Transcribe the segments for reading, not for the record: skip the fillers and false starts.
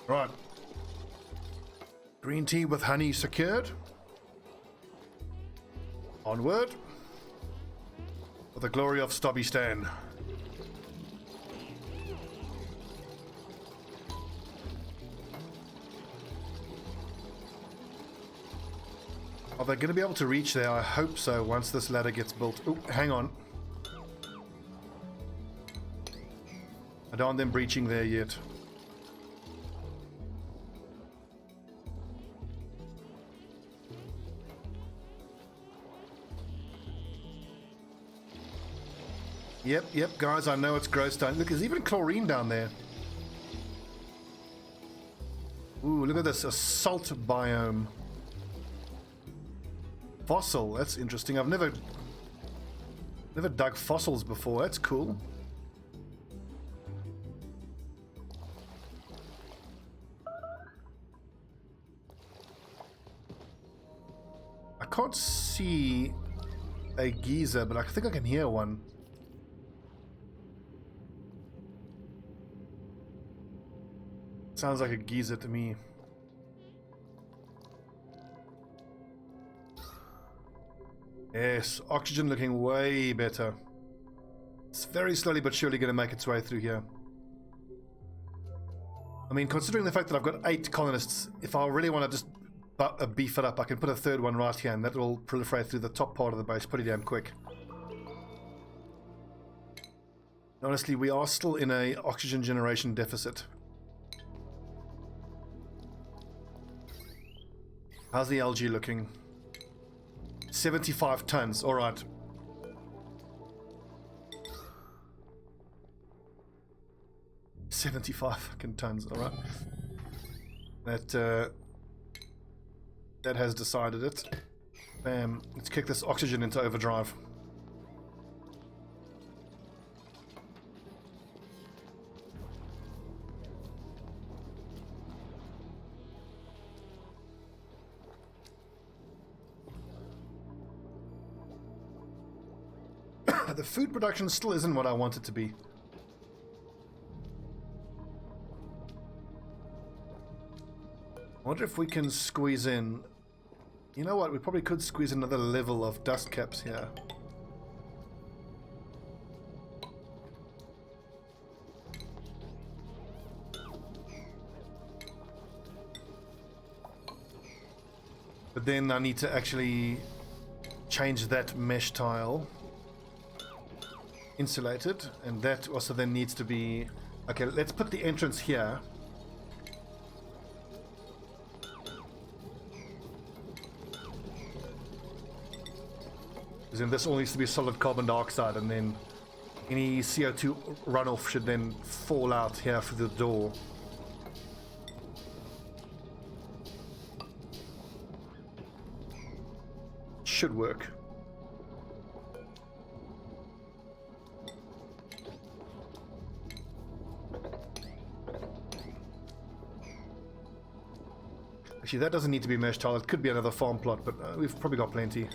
Right. Green tea with honey secured. Onward. For the glory of Stobbiestan. Are they going to be able to reach there? I hope so once this ladder gets built. Oh, hang on. I don't want them breaching there yet. Yep, guys, I know it's gross down. Look, there's even chlorine down there. Ooh, look at this, a salt biome. Fossil, that's interesting. I've never dug fossils before. That's cool. I can't see a geyser, but I think I can hear one. Sounds like a geyser to me. Yes, oxygen looking way better. It's very slowly but surely going to make its way through here. I mean, considering the fact that I've got 8 colonists, if I really want to just beef it up, I can put a third one right here, and that will proliferate through the top part of the base pretty damn quick. Honestly, we are still in a oxygen generation deficit. How's the algae looking? 75 tons, alright. $75 fucking tons, alright. That has decided it. Bam, let's kick this oxygen into overdrive. The food production still isn't what I want it to be. I wonder if we can squeeze in... You know what? We probably could squeeze another level of dust caps here. But then I need to actually change that mesh tile. Insulated, and that also then needs to be... Okay, let's put the entrance here. Because then this all needs to be solid carbon dioxide, and then any CO2 runoff should then fall out here through the door. Should work. Actually, that doesn't need to be mesh tile. It could be another farm plot, but we've probably got plenty.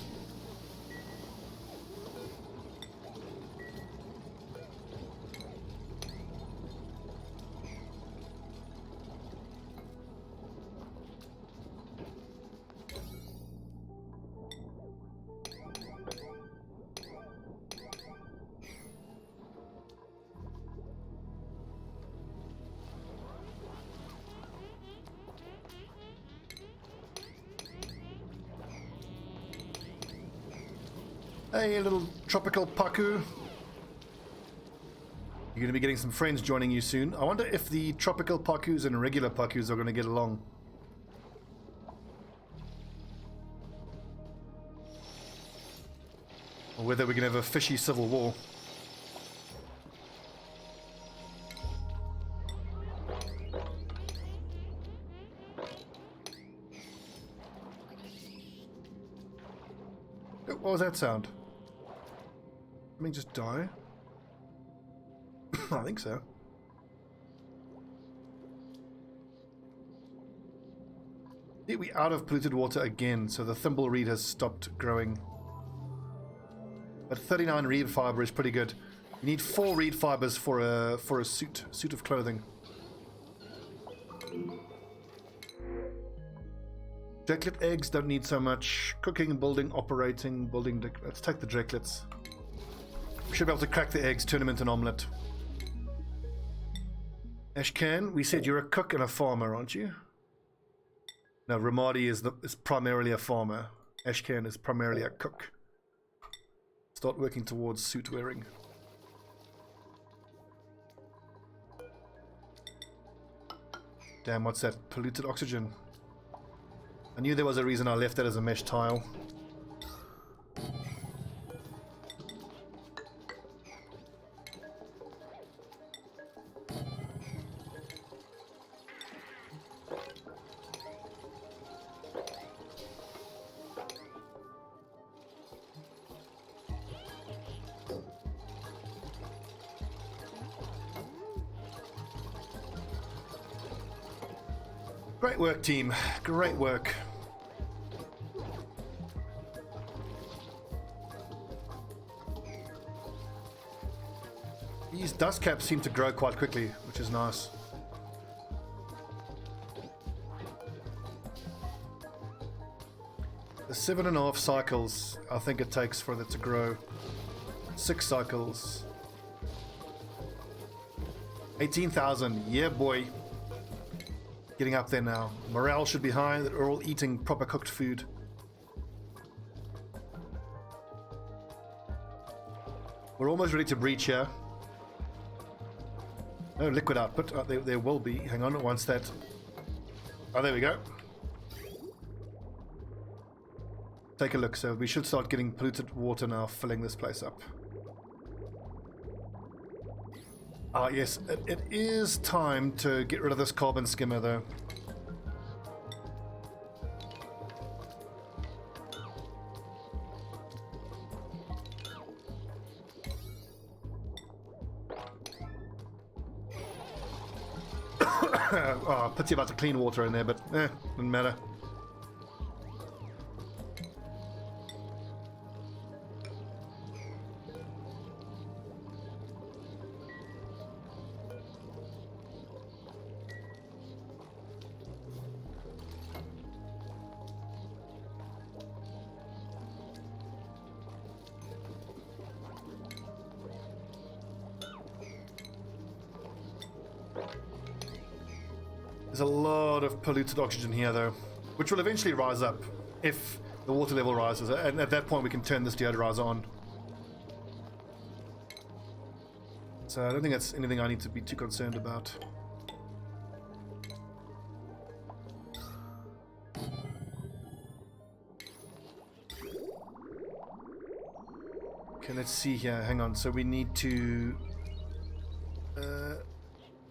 Hey, little tropical paku. You're going to be getting some friends joining you soon. I wonder if the tropical pakus and regular pakus are going to get along. Or whether we can have a fishy civil war. What was that sound? Something just die? I think so. We out of polluted water again, so the thimble reed has stopped growing. But 39 reed fiber is pretty good. You need 4 reed fibers for a suit of clothing. Drakelet eggs don't need so much cooking, building, operating, building. Let's take the drakelets. We should be able to crack the eggs, turn them into an omelette. Ashcan, we said you're a cook and a farmer, aren't you? No, Ramadi is primarily a farmer. Ashcan is primarily a cook. Start working towards suit wearing. Damn, what's that? Polluted oxygen. I knew there was a reason I left that as a mesh tile. Great work, team. Great work. These dust caps seem to grow quite quickly, which is nice. The 7.5 cycles I think it takes for it to grow. 6 cycles. 18,000. Yeah, boy. Getting up there now. Morale should be high, that we're all eating proper cooked food. We're almost ready to breach here. No liquid output. There will be. Hang on, once that... Oh, there we go. Take a look. So we should start getting polluted water now, filling this place up. Ah, yes, it is time to get rid of this carbon skimmer, though. Oh, pity about the clean water in there, but doesn't matter. There's a lot of polluted oxygen here, though, which will eventually rise up if the water level rises, and at that point we can turn this deodorizer on. So I don't think that's anything I need to be too concerned about. Okay, let's see here. Hang on. So we need to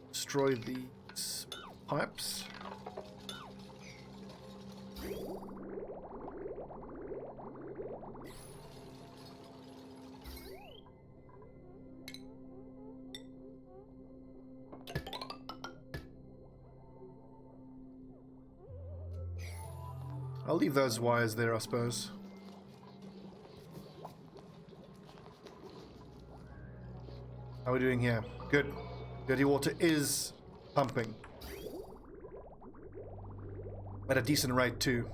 destroy these pipes. I'll leave those wires there, I suppose. How are we doing here? Good. Dirty water is pumping. At a decent rate, too.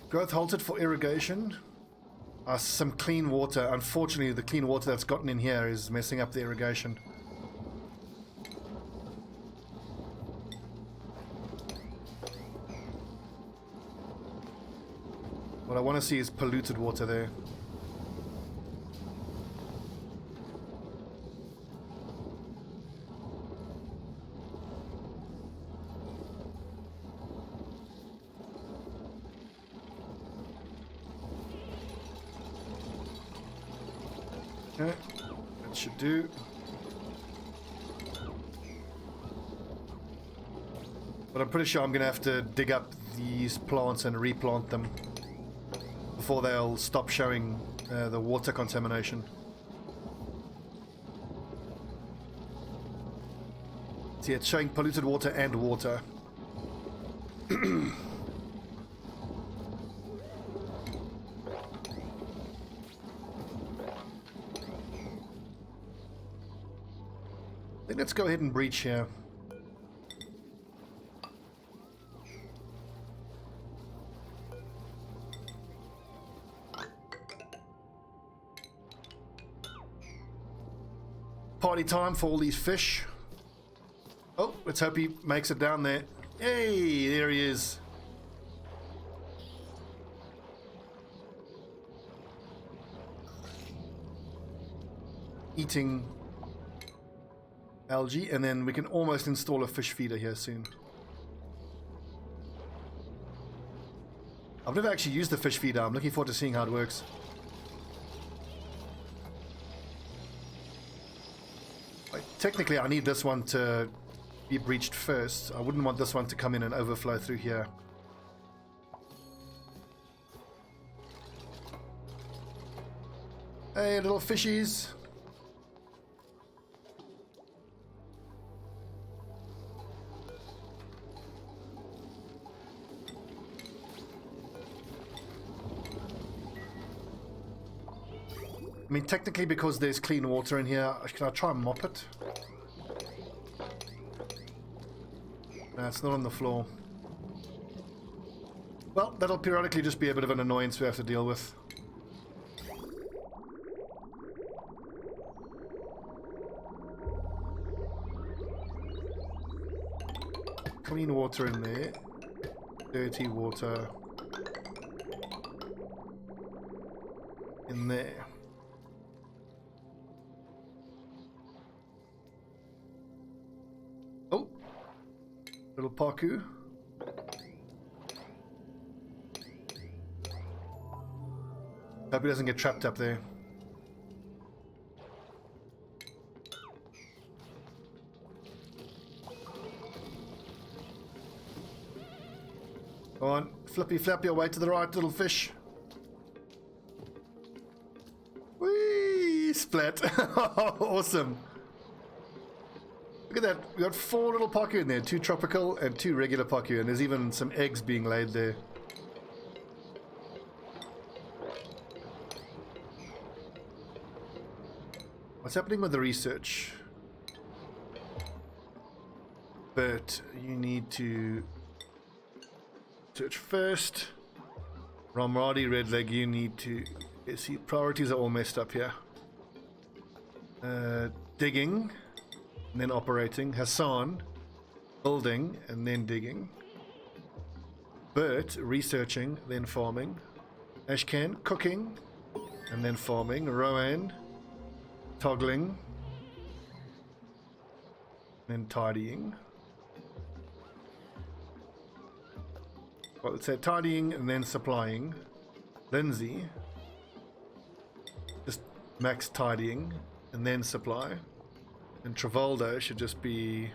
Growth halted for irrigation. Some clean water. Unfortunately, the clean water that's gotten in here is messing up the irrigation. What I want to see is polluted water there. Okay, that should do. But I'm pretty sure I'm going to have to dig up these plants and replant them before they'll stop showing the water contamination. See, it's showing polluted water and water. let's go ahead and breach here. Party time for all these fish. Oh, let's hope he makes it down there. Hey, there he is. Eating algae, and then we can almost install a fish feeder here soon. I've never actually used the fish feeder. I'm looking forward to seeing how it works. Technically, I need this one to be breached first. I wouldn't want this one to come in and overflow through here. Hey, little fishies. I mean, technically, because there's clean water in here, can I try and mop it? No, it's not on the floor. Well, that'll periodically just be a bit of an annoyance we have to deal with. Clean water in there. Dirty water in there. Oh, little Paku. Hope he doesn't get trapped up there. Go on, flippy flap your way to the right, little fish. Whee! Splat. Awesome. Look at that. We got 4 little Paku in there. 2 tropical and 2 regular Paku. And there's even some eggs being laid there. What's happening with the research? But you need to search first. Ramradi, Red Leg, you need to... see, priorities are all messed up here. Digging, and then operating. Hassan, building, and then digging. Bert, researching, then farming. Ashkan, cooking, and then farming. Rowan, toggling, then tidying. Well, let's say tidying and then supplying. Lindsay, just max tidying and then supply. And Travoldo should just be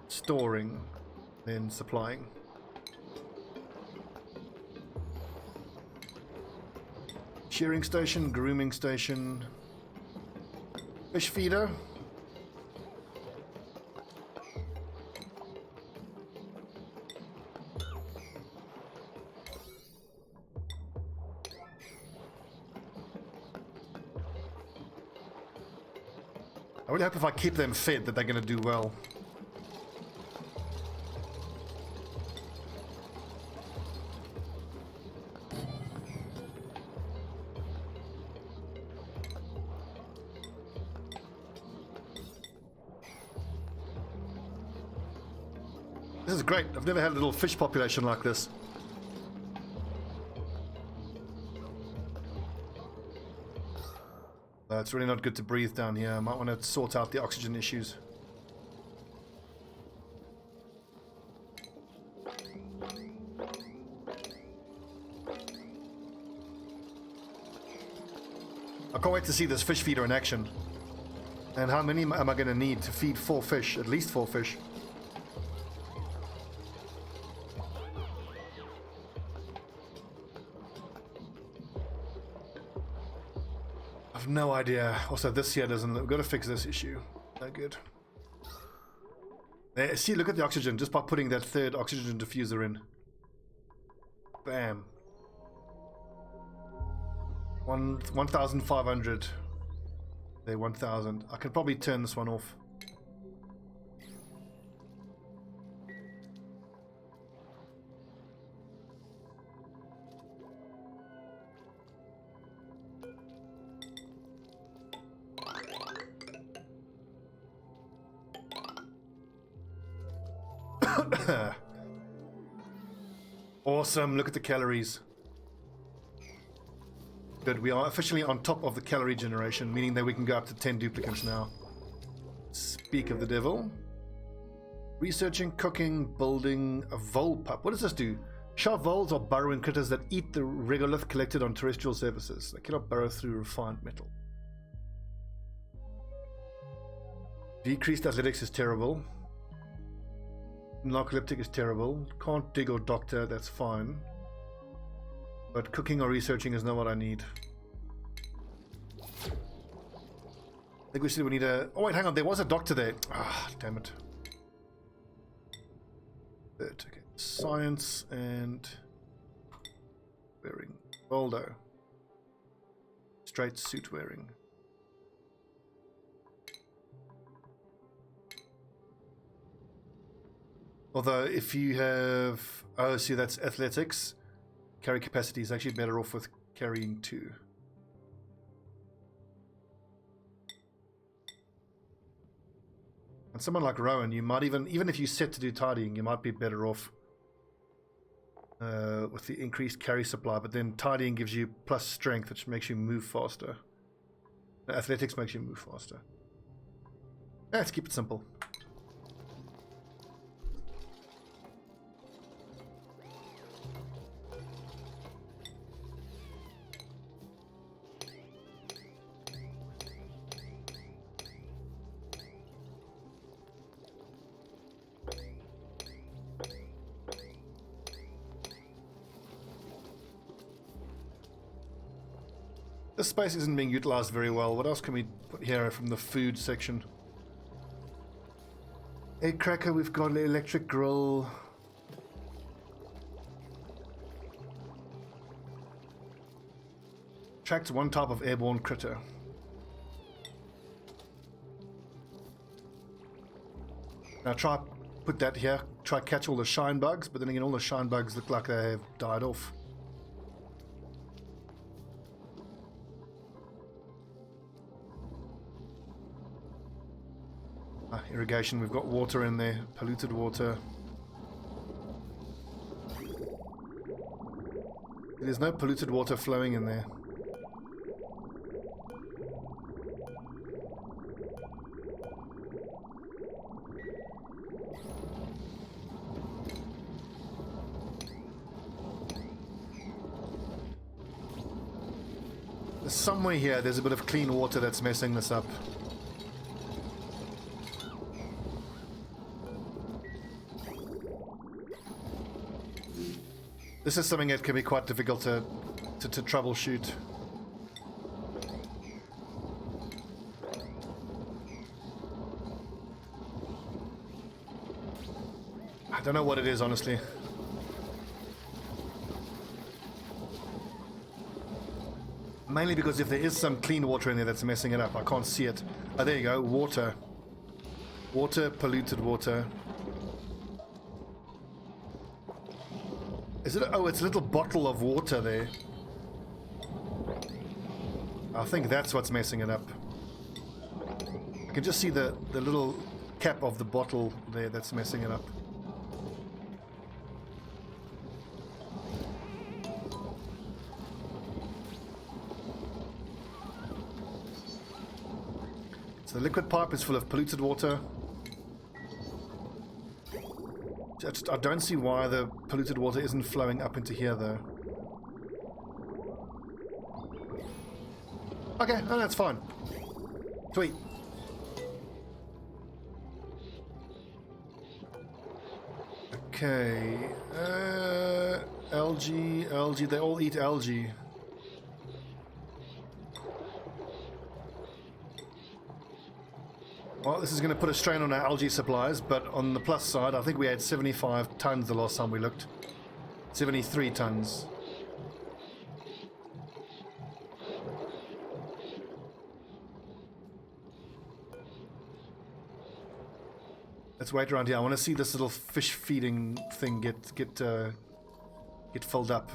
storing, then supplying. Shearing station, grooming station, fish feeder. I really hope if I keep them fed that they're going to do well. This is great. I've never had a little fish population like this. It's really not good to breathe down here. I might want to sort out the oxygen issues. I can't wait to see this fish feeder in action. And how many am I going to need to feed 4 fish? At least 4 fish. No idea. Also, this here doesn't... We've got to fix this issue. No good. There, see, look at the oxygen. Just by putting that 3rd oxygen diffuser in. Bam. 1,500. There, 1,000. I can probably turn this one off. Awesome, look at the calories. Good, we are officially on top of the calorie generation, meaning that we can go up to 10 duplicants now. Speak of the devil. Researching, cooking, building a vole pup. What does this do? Sharp voles are burrowing critters that eat the regolith collected on terrestrial surfaces. They cannot burrow through refined metal. Decreased athletics is terrible. Narcoleptic is terrible. Can't dig or doctor, that's fine. But cooking or researching is not what I need. I think we need a... Oh wait, hang on, there was a doctor there. Ah, damn it. Good, okay. Science and... wearing. Boldo. Straight suit wearing. Although if you have... oh, see, that's athletics. Carry capacity is actually better off with carrying 2. And someone like Rowan, you might even if you set to do tidying, you might be better off with the increased carry supply, but then tidying gives you plus strength, which makes you move faster. Athletics makes you move faster. Let's keep it simple. This space isn't being utilized very well. What else can we put here from the food section? Egg cracker, we've got an electric grill. Tracks one type of airborne critter. Now try put that here. Try catch all the shine bugs, but then again all the shine bugs look like they have died off. Irrigation, we've got water in there, polluted water. There's no polluted water flowing in there. Somewhere here, there's a bit of clean water that's messing this up. This is something that can be quite difficult to troubleshoot. I don't know what it is, honestly. Mainly because if there is some clean water in there that's messing it up, I can't see it. Oh, there you go, water. Water, polluted water. Is it? Oh, it's a little bottle of water there. I think that's what's messing it up. I can just see the little cap of the bottle there that's messing it up. So the liquid pipe is full of polluted water. I don't see why the polluted water isn't flowing up into here, though. Okay, no, that's fine. Sweet. Okay. Algae, they all eat algae. Well, this is going to put a strain on our algae supplies, but on the plus side, I think we had 75 tons the last time we looked. 73 tons. Let's wait around here. I want to see this little fish feeding thing get filled up.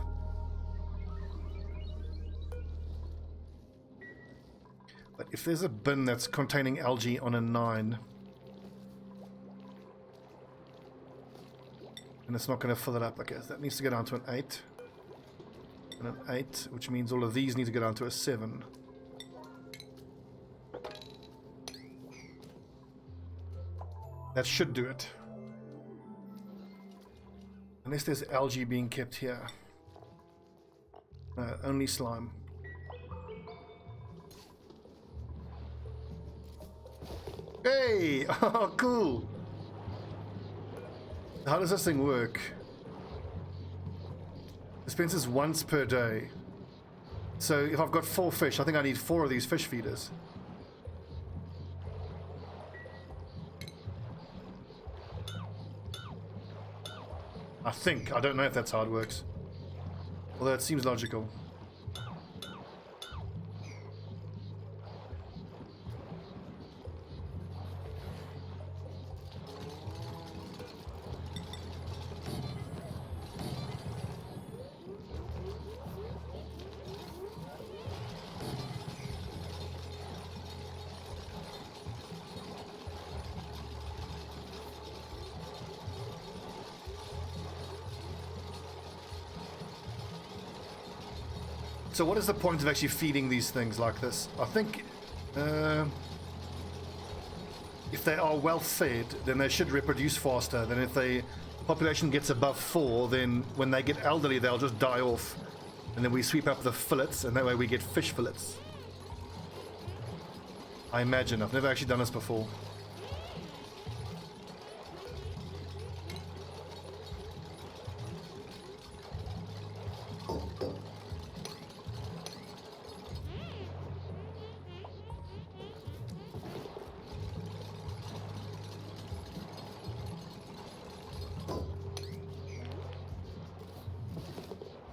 But if there's a bin that's containing algae on a 9, And it's not going to fill it up. Okay, so that needs to go down to an 8. And an 8, which means all of these need to go down to a 7. That should do it. Unless there's algae being kept here. No, only slime. Hey! Oh, cool! How does this thing work? Dispenses once per day. So if I've got 4 fish, I think I need 4 of these fish feeders. I think. I don't know if that's how it works. Although it seems logical. So what is the point of actually feeding these things like this? I think if they are well fed, then they should reproduce faster than if the population gets above 4, then when they get elderly, they'll just die off. And then we sweep up the fillets, and that way we get fish fillets. I imagine. I've never actually done this before.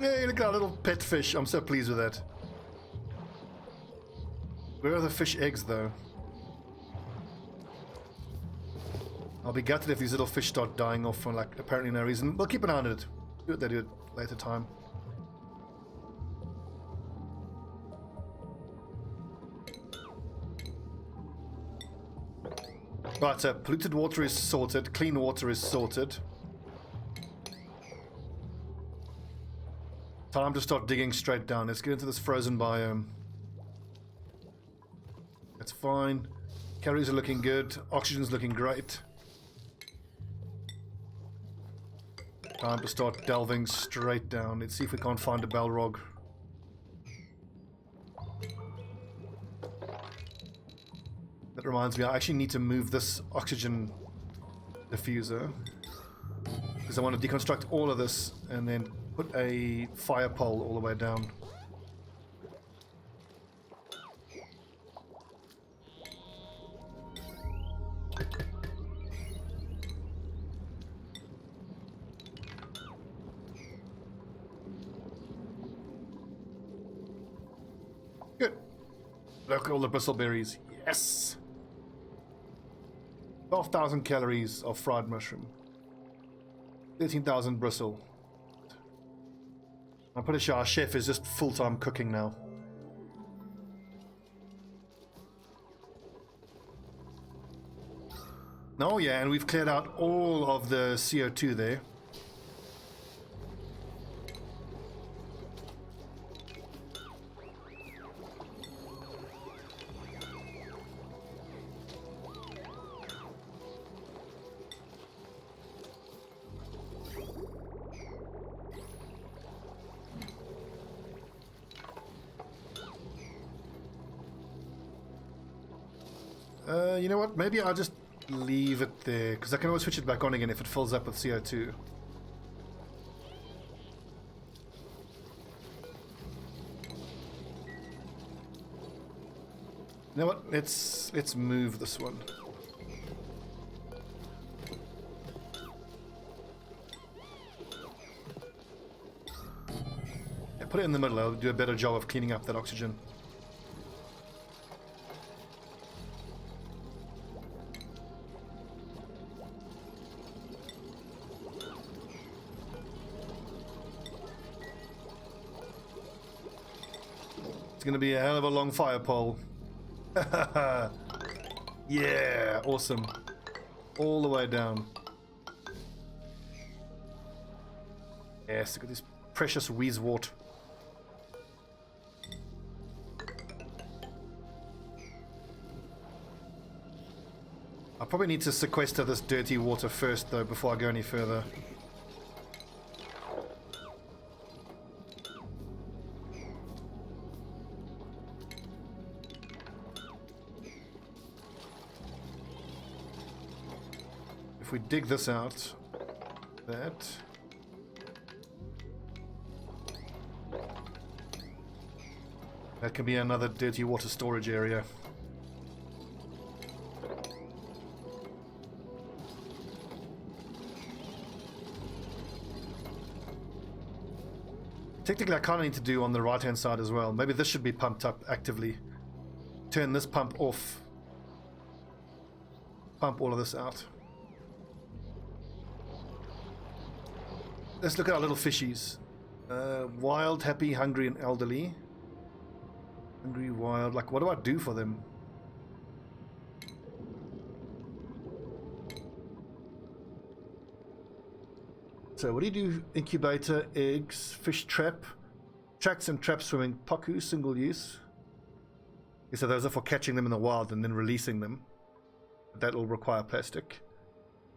Hey, look at our little pet fish. I'm so pleased with that. Where are the fish eggs, though? I'll be gutted if these little fish start dying off for, like, apparently no reason. We'll keep an eye on it. Do what they do at later time. Right, so polluted water is sorted. Clean water is sorted. Time to start digging straight down. Let's get into this frozen biome. That's fine. Calories are looking good. Oxygen's looking great. Time to start delving straight down. Let's see if we can't find a Balrog. That reminds me, I actually need to move this oxygen diffuser. Because I want to deconstruct all of this and then put a fire pole all the way down. Good. Look at all the bristleberries. Yes! 12,000 calories of fried mushroom. 13,000 bristle. I'm pretty sure our chef is just full-time cooking now. Oh yeah, and we've cleared out all of the CO2 there. You know what? Maybe I'll just leave it there, because I can always switch it back on again if it fills up with CO2. You know what? Let's move this one. Yeah, put it in the middle. I'll do a better job of cleaning up that oxygen. It's gonna be a hell of a long fire pole. Yeah, awesome. All the way down. Yes, look at this precious wheezewort. I probably need to sequester this dirty water first, though, before I go any further. If we dig this out, that can be another dirty water storage area. Technically, I kind of need to do on the right-hand side as well. Maybe this should be pumped up actively. Turn this pump off. Pump all of this out. Let's look at our little fishies. Wild, happy, hungry, and elderly. Hungry, wild. Like, what do I do for them? So what do you do? Incubator, eggs, fish trap, tracks and trap swimming, paku, single use. Okay, so those are for catching them in the wild and then releasing them. That'll require plastic.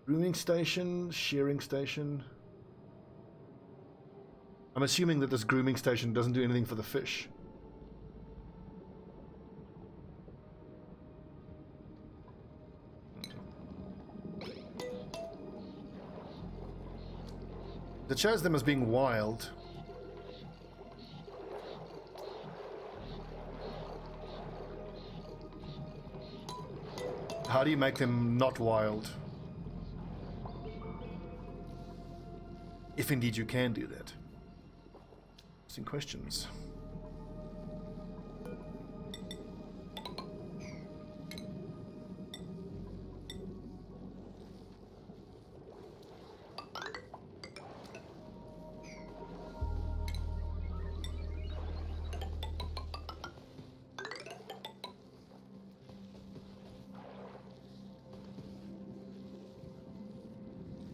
Grooming station, shearing station. I'm assuming that this grooming station doesn't do anything for the fish. It shows them as being wild. How do you make them not wild? If indeed you can do that. Some questions.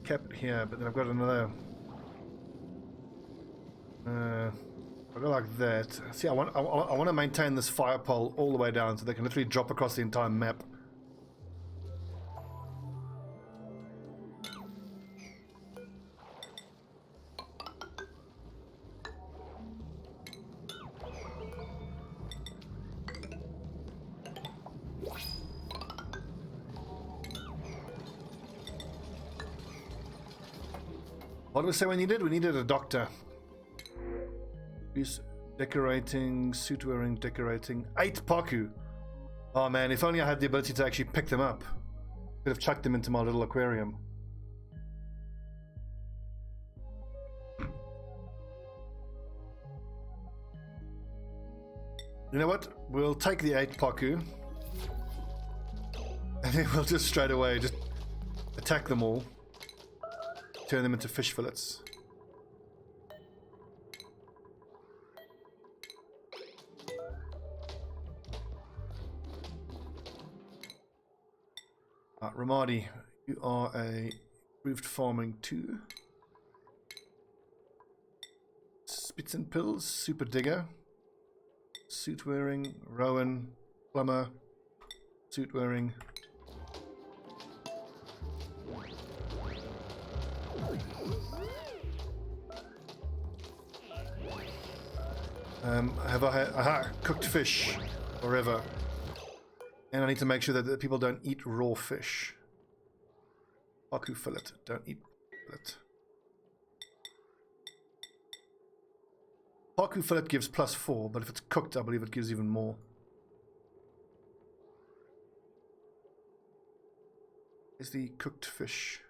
Cap it here, but then I've got another. I go like that. See, I want to maintain this fire pole all the way down so they can literally drop across the entire map. What did we say we needed? We needed a doctor. Decorating, suit wearing, decorating. 8 paku. Oh man, if only I had the ability to actually pick them up. Could have chucked them into my little aquarium. You know what? We'll take the 8 paku. And then we'll just straight away just attack them all. Turn them into fish fillets. Ramadi, you are a improved farming 2. Spits and pills, super digger. Suit wearing, Rowan, plumber, suit wearing. Have I cooked fish forever? And I need to make sure that people don't eat raw fish. Paku fillet, don't eat fillet. Paku fillet gives +4, but if it's cooked, I believe it gives even more. Is the cooked fish?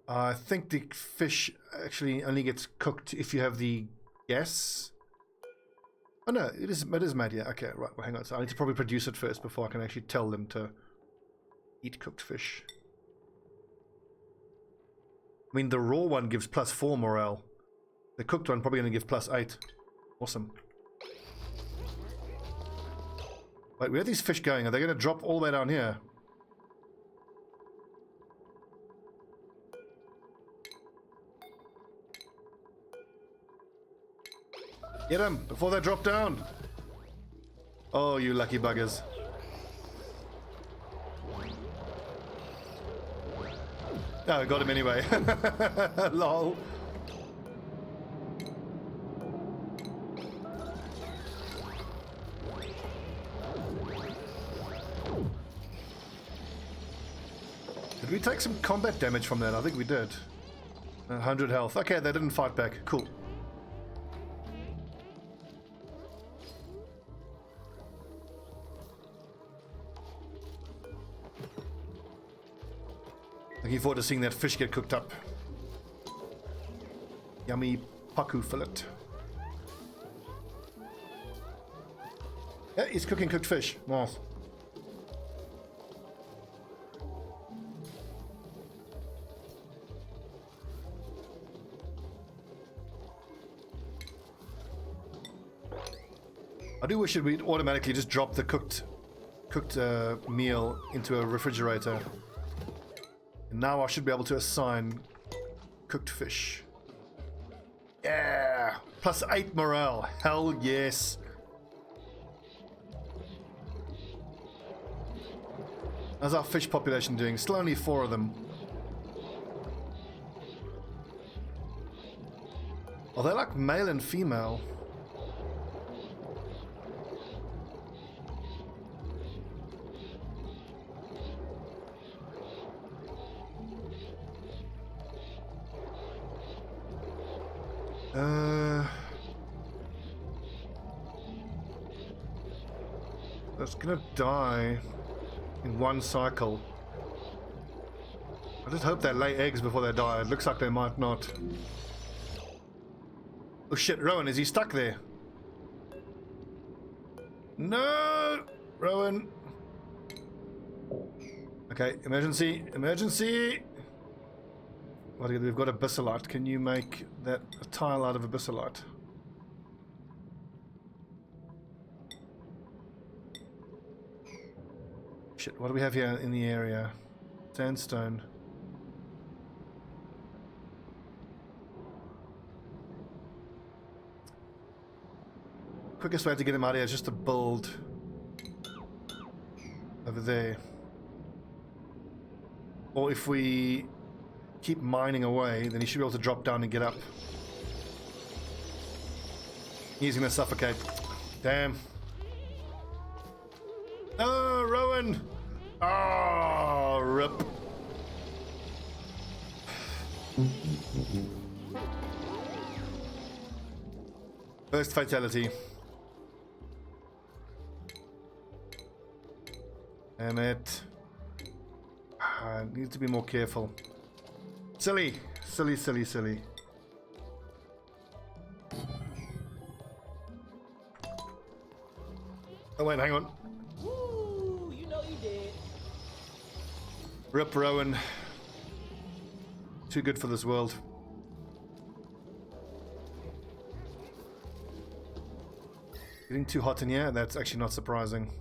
I think the fish actually only gets cooked if you have the gas. Oh no, it is made, yeah. Okay, right, well hang on. So I need to probably produce it first before I can actually tell them to eat cooked fish. I mean, the raw one gives +4 morale. The cooked one probably going to give +8. Awesome. Wait, where are these fish going? Are they going to drop all the way down here? Get them before they drop down. Oh, you lucky buggers. Oh, I got him anyway. Lol. Did we take some combat damage from that? I think we did. 100 health. Okay, they didn't fight back. Cool. Looking forward to seeing that fish get cooked up. Yummy paku fillet. Yeah, he's cooking cooked fish. Nice. I do wish it would automatically just drop the cooked meal into a refrigerator. And now I should be able to assign cooked fish. Yeah! +8 morale. Hell yes. How's our fish population doing? Still only 4 of them. Are they like male and female? That's gonna die in one cycle. I just hope they lay eggs before they die. It looks like they might not. Oh shit, Rowan, is he stuck there? No! Rowan! Okay, emergency, emergency! We've got abyssalite. Can you make that a tile out of abyssalite? Shit, what do we have here in the area? Sandstone. Quickest way to get him out of here is just to build over there. Or if we keep mining away, then he should be able to drop down and get up. He's gonna suffocate. Damn. Oh, Rowan! Oh, rip. First fatality. Damn it. I need to be more careful. Silly. Silly, silly, silly. Oh wait, hang on. Woo, you know you did. Rip Rowan. Too good for this world. Getting too hot in here? That's actually not surprising.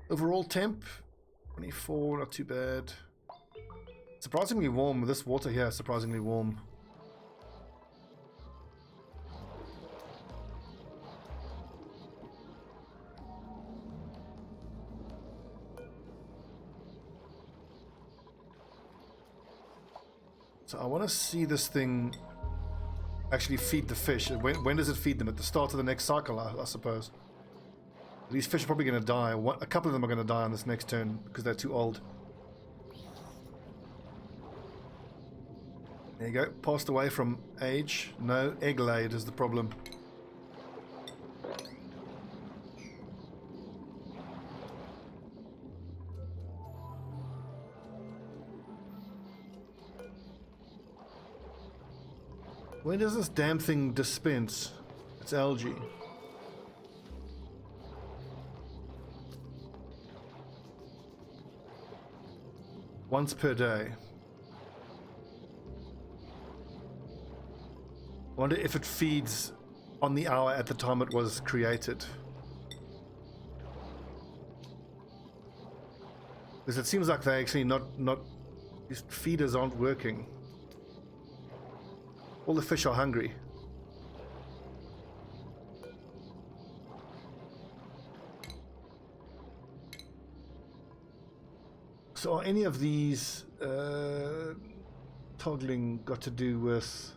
Overall temp 24, not too bad. Surprisingly warm. This water here is surprisingly warm. So I want to see this thing actually feed the fish. When does it feed them? At the start of the next cycle, I suppose. These fish are probably going to die. A couple of them are going to die on this next turn because they're too old. There you go. Passed away from age. No, egg laid is the problem. When does this damn thing dispense? It's algae. Once per day. I wonder if it feeds on the hour at the time it was created. Because it seems like they actually not these feeders aren't working. All the fish are hungry. So are any of these toggling got to do with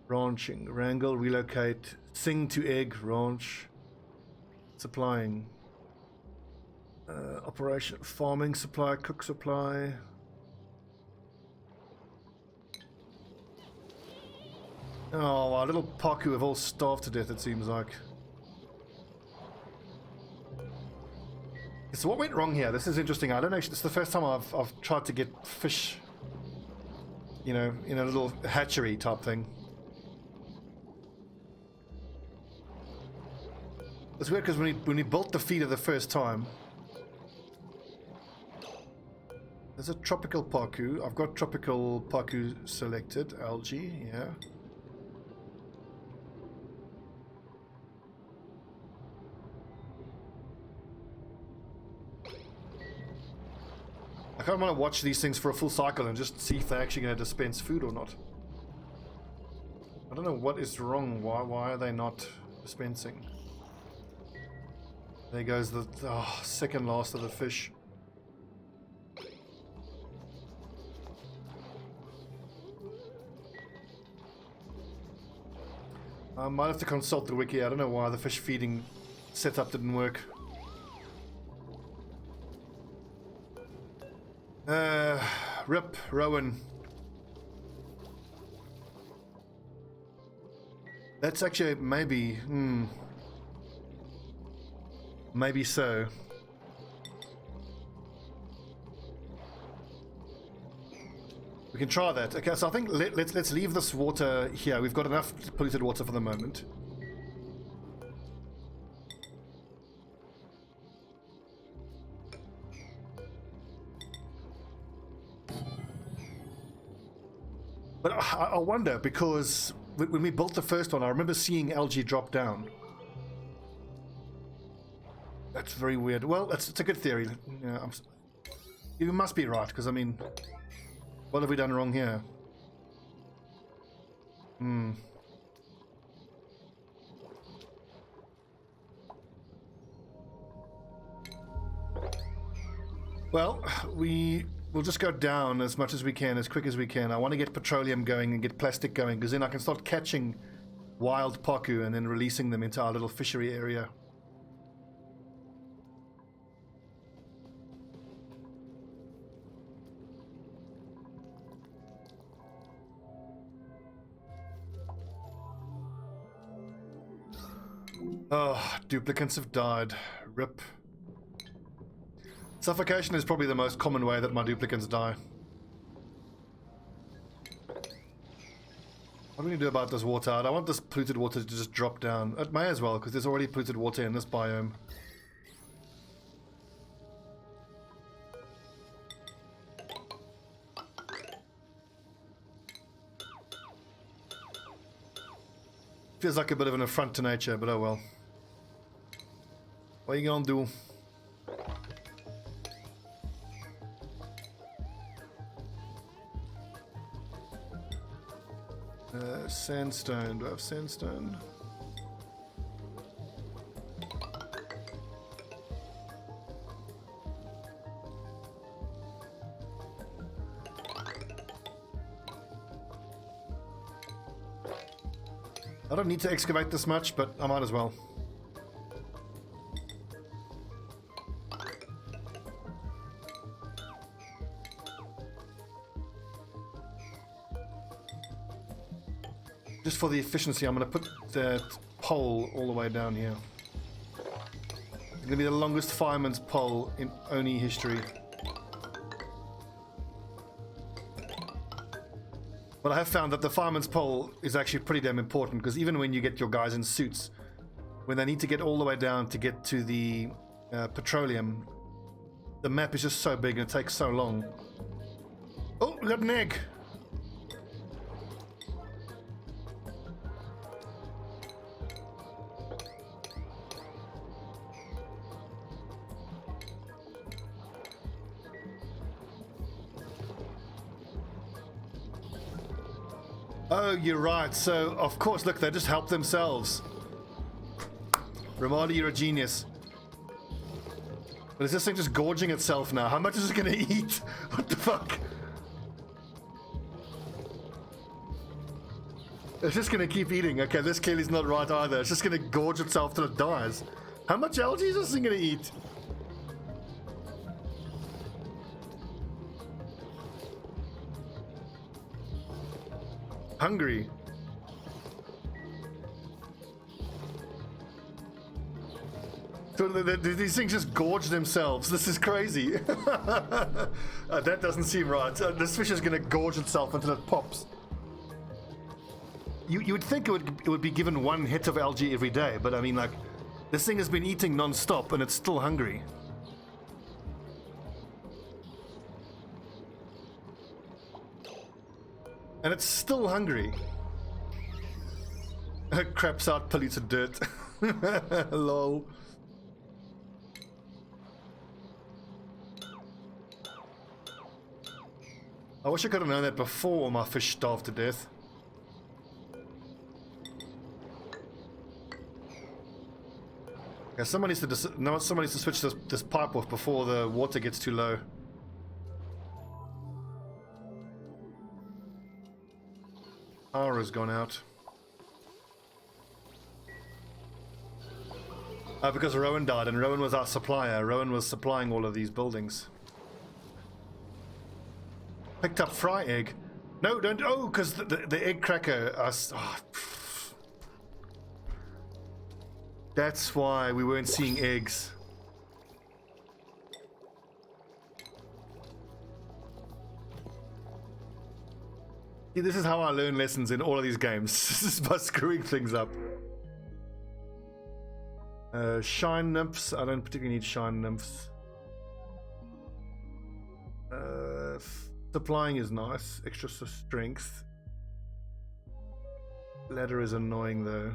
ranching? Wrangle, relocate, sing to egg, ranch, supplying, operation, farming supply, cook supply. Oh, our little Paku have all starved to death, it seems like. So what went wrong here? This is interesting. I don't actually. It's the first time I've tried to get fish, you know, in a little hatchery type thing. It's weird because when we built the feeder the first time, there's a tropical Paku. I've got tropical Paku selected. Algae, yeah. I kind of want to watch these things for a full cycle and just see if they're actually going to dispense food or not. I don't know what is wrong. Why are they not dispensing? There goes the second last of the fish. I might have to consult the wiki. I don't know why the fish feeding setup didn't work. Rip, Rowan. That's actually maybe, maybe so. We can try that. Okay, so I think let's leave this water here. We've got enough polluted water for the moment. But I wonder, because when we built the first one, I remember seeing algae drop down. That's very weird. Well, it's a good theory. Yeah, you must be right, because I mean, what have we done wrong here? Well, we'll just go down as much as we can, as quick as we can. I want to get petroleum going and get plastic going, because then I can start catching wild Paku and then releasing them into our little fishery area. Oh, duplicants have died. Rip. Suffocation is probably the most common way that my duplicants die. What do we do about this water? I don't want this polluted water to just drop down. It may as well, because there's already polluted water in this biome. Feels like a bit of an affront to nature, but oh well. What are you gonna do? Sandstone. Do I have sandstone? I don't need to excavate this much, but I might as well. Just for the efficiency, I'm going to put that pole all the way down here. It's going to be the longest fireman's pole in Oni history. But I have found that the fireman's pole is actually pretty damn important, because even when you get your guys in suits, when they need to get all the way down to get to the petroleum, the map is just so big and it takes so long. Oh, we got an egg! Oh, you're right. So, of course, look, they just help themselves. Ramadi, you're a genius. But is this thing just gorging itself now? How much is it going to eat? What the fuck? It's just going to keep eating. Okay, this clearly is not right either. It's just going to gorge itself till it dies. How much algae is this thing going to eat? Hungry. So these things just gorge themselves. This is crazy. That doesn't seem right. This fish is going to gorge itself until it pops. You would think it would be given one hit of algae every day, but I mean, like, this thing has been eating non-stop and it's still hungry. And it's still hungry. It craps out polluted dirt. Lol. I wish I could have known that before my fish starved to death. Yeah, somebody needs to switch this pipe off before the water gets too low. Power has gone out. Because Rowan died, and Rowan was our supplier. Rowan was supplying all of these buildings. Picked up fry egg. No, don't. Oh, because the egg cracker. That's why we weren't seeing eggs. See, this is how I learn lessons in all of these games. This is by screwing things up. Shine nymphs. I don't particularly need shine nymphs. Supplying is nice. Extra strength. Ladder is annoying though.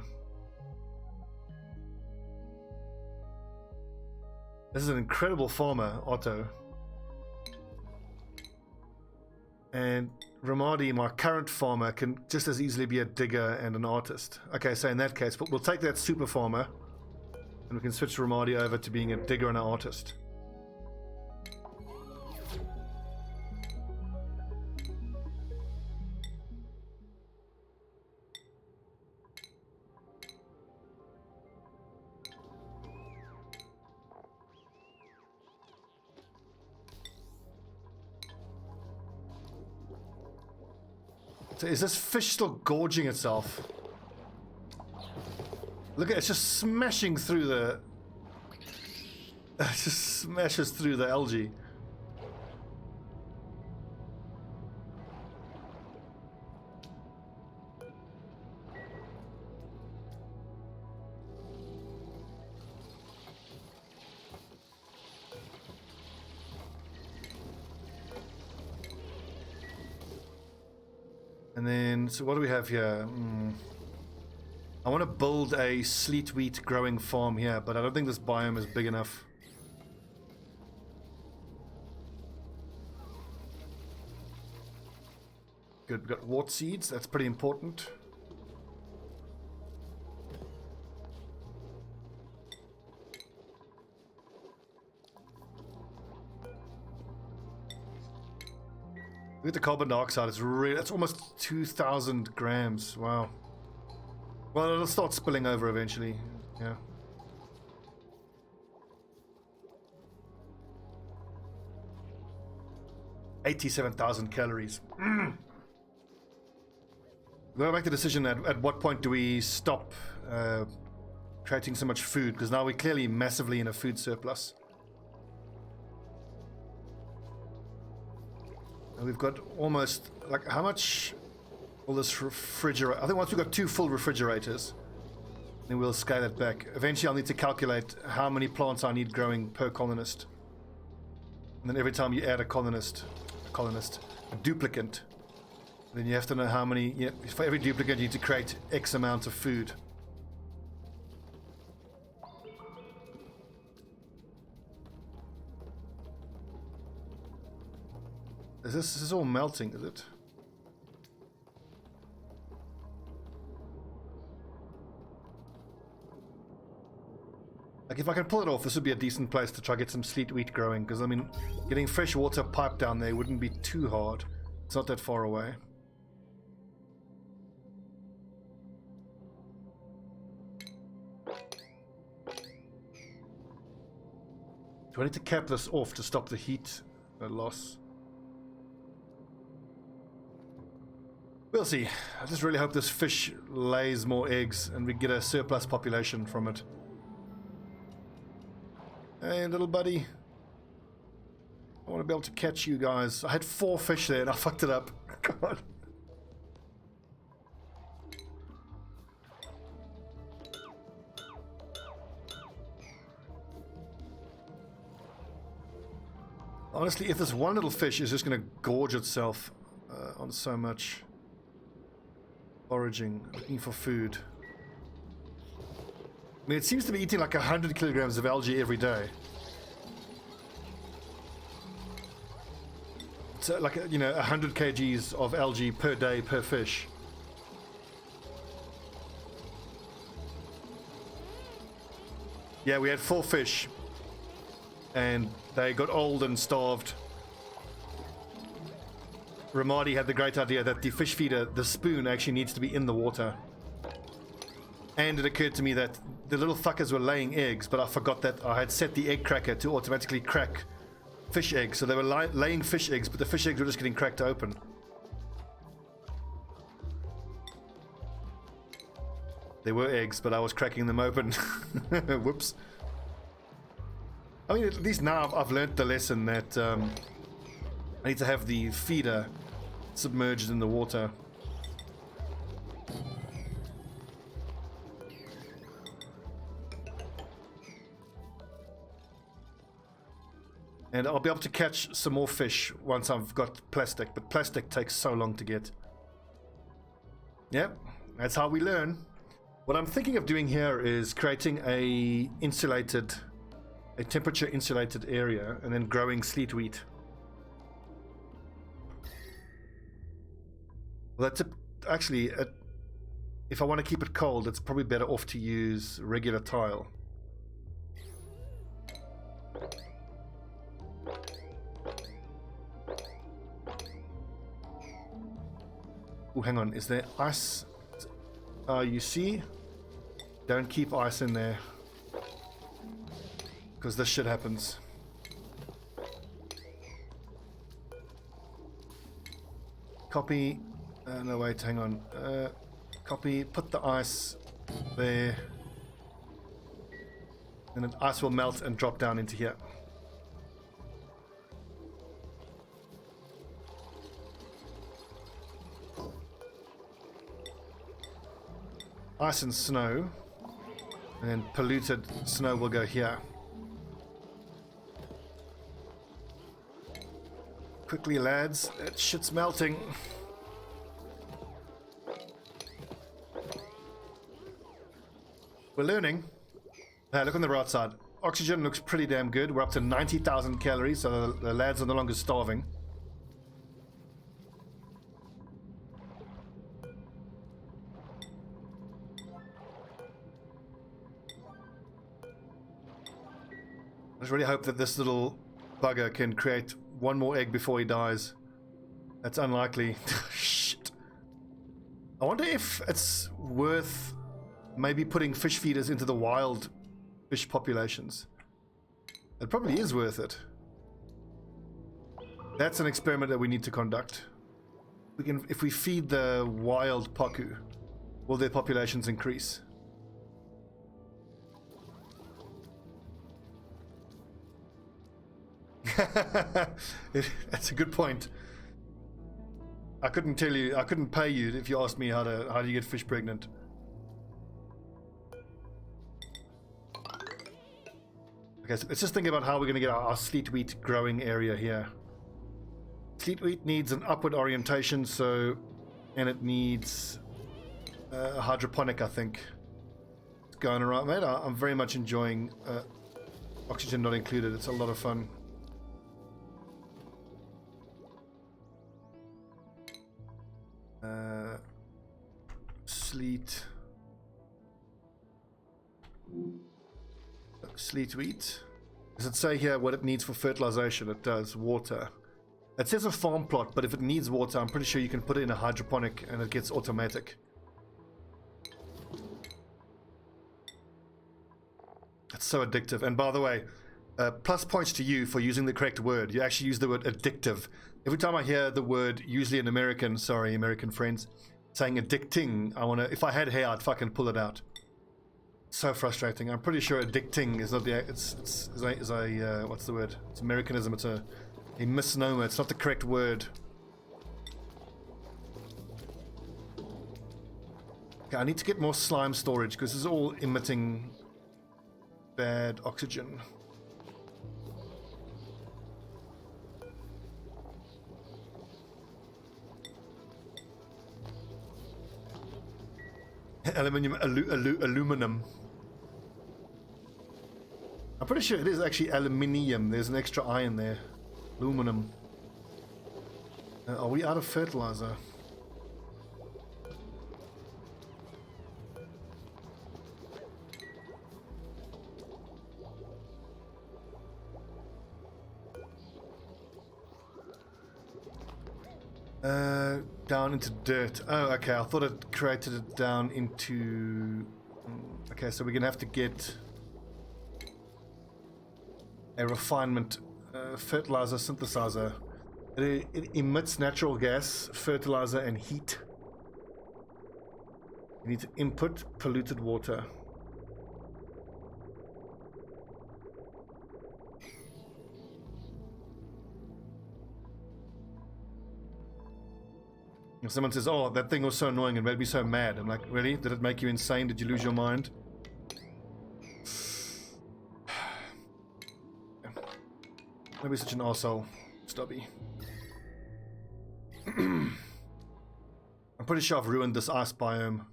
This is an incredible farmer, Otto. And Ramadi, my current farmer, can just as easily be a digger and an artist. Okay, so in that case, but we'll take that super farmer and we can switch Ramadi over to being a digger and an artist. So is this fish still gorging itself? Look at it, it's just smashing through the... It just smashes through the algae. And then, so what do we have here? I want to build a sleet wheat growing farm here, but I don't think this biome is big enough. Good, we've got wart seeds, that's pretty important. Look at the carbon dioxide, it's almost 2,000 grams, wow. Well, it'll start spilling over eventually, yeah. $87,000 calories. We're gonna make the decision at what point do we stop creating so much food, because now we're clearly massively in a food surplus. And we've got almost, like, how much will this refrigerator... I think once we've got 2 full refrigerators, then we'll scale it back. Eventually I'll need to calculate how many plants I need growing per colonist. And then every time you add a duplicant, then you have to know how many... Yeah, for every duplicate you need to create X amount of food. This is all melting, is it? Like, if I can pull it off, this would be a decent place to try get some sleet wheat growing, because, I mean, getting fresh water piped down there wouldn't be too hard. It's not that far away. Do I need to cap this off to stop the heat loss? We'll see. I just really hope this fish lays more eggs and we get a surplus population from it. Hey, little buddy. I want to be able to catch you guys. I had 4 fish there and I fucked it up. God. Honestly, if this one little fish is just going to gorge itself on so much foraging, looking for food. I mean, it seems to be eating like 100 kilograms of algae every day. So, like, you know, 100 kgs of algae per day per fish. Yeah, we had 4 fish. And they got old and starved. Ramadi had the great idea that the fish feeder, the spoon, actually needs to be in the water. And it occurred to me that the little fuckers were laying eggs, but I forgot that I had set the egg cracker to automatically crack fish eggs. So they were laying fish eggs, but the fish eggs were just getting cracked open. They were eggs, but I was cracking them open. Whoops. I mean, at least now I've learned the lesson that I need to have the feeder submerged in the water. And I'll be able to catch some more fish once I've got plastic, but plastic takes so long to get. Yep, that's how we learn. What I'm thinking of doing here is creating a temperature insulated area and then growing sleet wheat. Well, that's actually, if I want to keep it cold, it's probably better off to use regular tile. Oh, hang on, is there ice? You see? Don't keep ice in there, because this shit happens. Copy. No, wait, hang on. Copy, put the ice there. And the ice will melt and drop down into here. Ice and snow. And then polluted snow will go here. Quickly, lads. That shit's melting. We're learning. Look on the right side. Oxygen looks pretty damn good. We're up to 90,000 calories, so the lads are no longer starving. I just really hope that this little bugger can create one more egg before he dies. That's unlikely. Shit. I wonder if it's worth maybe putting fish feeders into the wild fish populations. It probably is worth it. That's an experiment that we need to conduct. If we feed the wild paku, will their populations increase? That's a good point. I couldn't pay you if you asked me how do you get fish pregnant. Okay, so let's just think about how we're going to get our sleet wheat growing area here. Sleet wheat needs an upward orientation, and it needs a hydroponic, I think. It's going alright, mate. I'm very much enjoying oxygen not included. It's a lot of fun. Sleet. sleet wheat. Does it say here what it needs for fertilization? It does. Water. It says a farm plot, but if it needs water, I'm pretty sure you can put it in a hydroponic and it gets automatic. It's so addictive. And by the way, plus points to you for using the correct word. You actually use the word addictive. Every time I hear the word, usually an American, sorry, American friends, saying addicting, if I had hair, I'd fucking pull it out. So frustrating. I'm pretty sure addicting is not the, it's a what's the word? It's Americanism. It's a misnomer. It's not the correct word. Okay, I need to get more slime storage because this is all emitting bad oxygen. Aluminum. I'm pretty sure it is actually aluminium. There's an extra I in there. Aluminum. Are we out of fertilizer? Down into dirt. Oh, okay. I thought it created it down into... Okay, so we're going to have to get a refinement fertilizer synthesizer. It emits natural gas, fertilizer, and heat. You need to input polluted water. If someone says, oh, that thing was so annoying and made me so mad, I'm like, really? Did it make you insane? Did you lose your mind? Maybe such an arsehole, Stobbie. I'm pretty sure I've ruined this ice biome.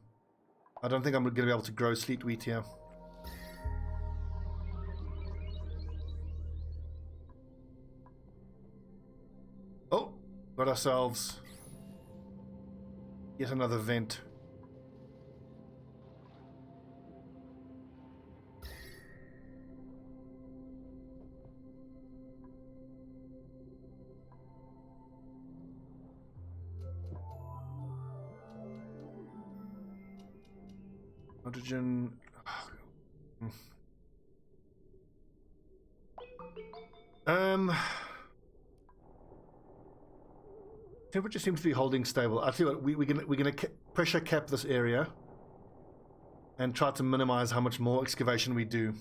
I don't think I'm going to be able to grow sleet wheat here. Oh, got ourselves yet another vent. Hydrogen. Temperature seems to be holding stable. I tell you what, we're gonna pressure cap this area and try to minimize how much more excavation we do,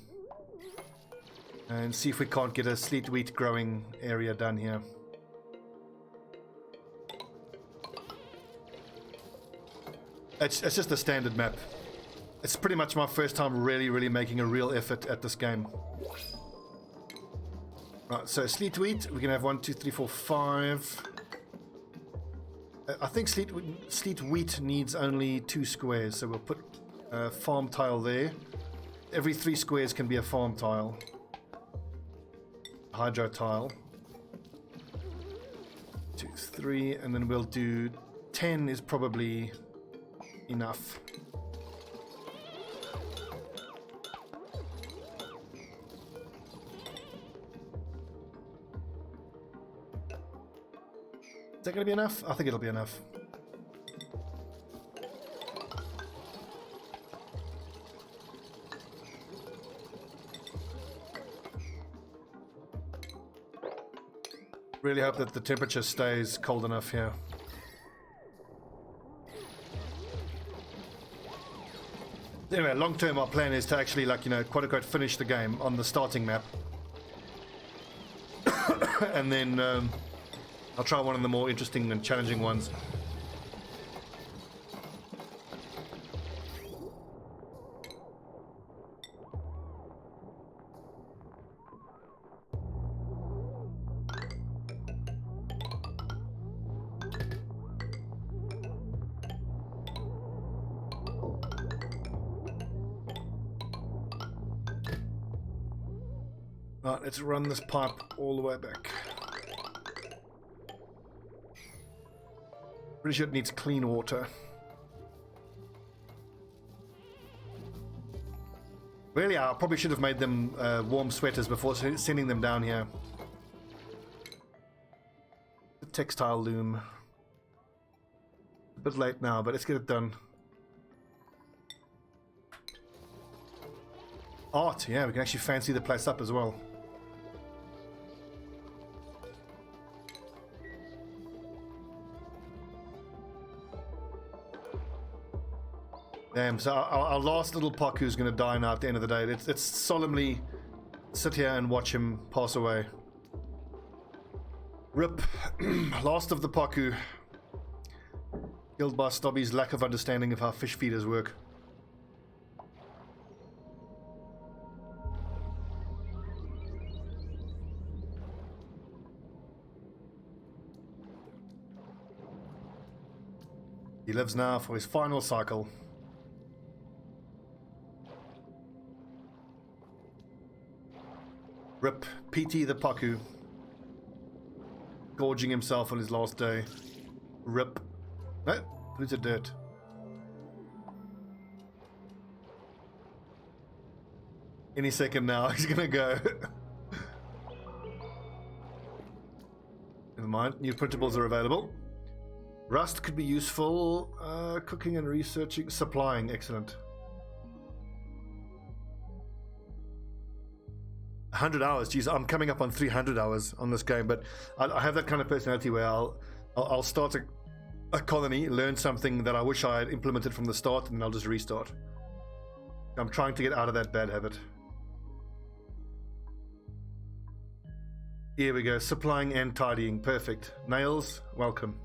and see if we can't get a sleet wheat growing area done here. It's just a standard map. It's pretty much my first time really making a real effort at this game. Right, so sleet wheat, we're gonna have 1, 2, 3, 4, 5. I think sleet wheat needs only 2 squares, so we'll put a farm tile there. Every 3 squares can be a farm tile. Hydro tile. 2, 3, and then we'll do 10 is probably enough. Is that going to be enough? I think it'll be enough. Really hope that the temperature stays cold enough here. Anyway, long term our plan is to actually, like, you know, quote unquote finish the game on the starting map. And then I'll try one of the more interesting and challenging ones. Right, let's run this pipe all the way back. Pretty sure it needs clean water. Really, I probably should have made them warm sweaters before sending them down here. The textile loom. A bit late now, but let's get it done. Art, yeah, we can actually fancy the place up as well. Damn, so our last little Poku is going to die now at the end of the day. Let's solemnly sit here and watch him pass away. Rip. Last of the Poku. Killed by Stobbie's lack of understanding of how fish feeders work. He lives now for his final cycle. Rip. PT the Poku. Gorging himself on his last day. Rip. No, who's the dirt? Any second now, he's gonna go. Never mind, new printables are available. Rust could be useful. Cooking and researching. Supplying, excellent. 100 hours, geez, I'm coming up on 300 hours on this game, but I have that kind of personality where I'll start a colony, learn something that I wish I had implemented from the start, and I'll just restart. I'm trying to get out of that bad habit. Here we go, supplying and tidying, perfect. Nails, welcome.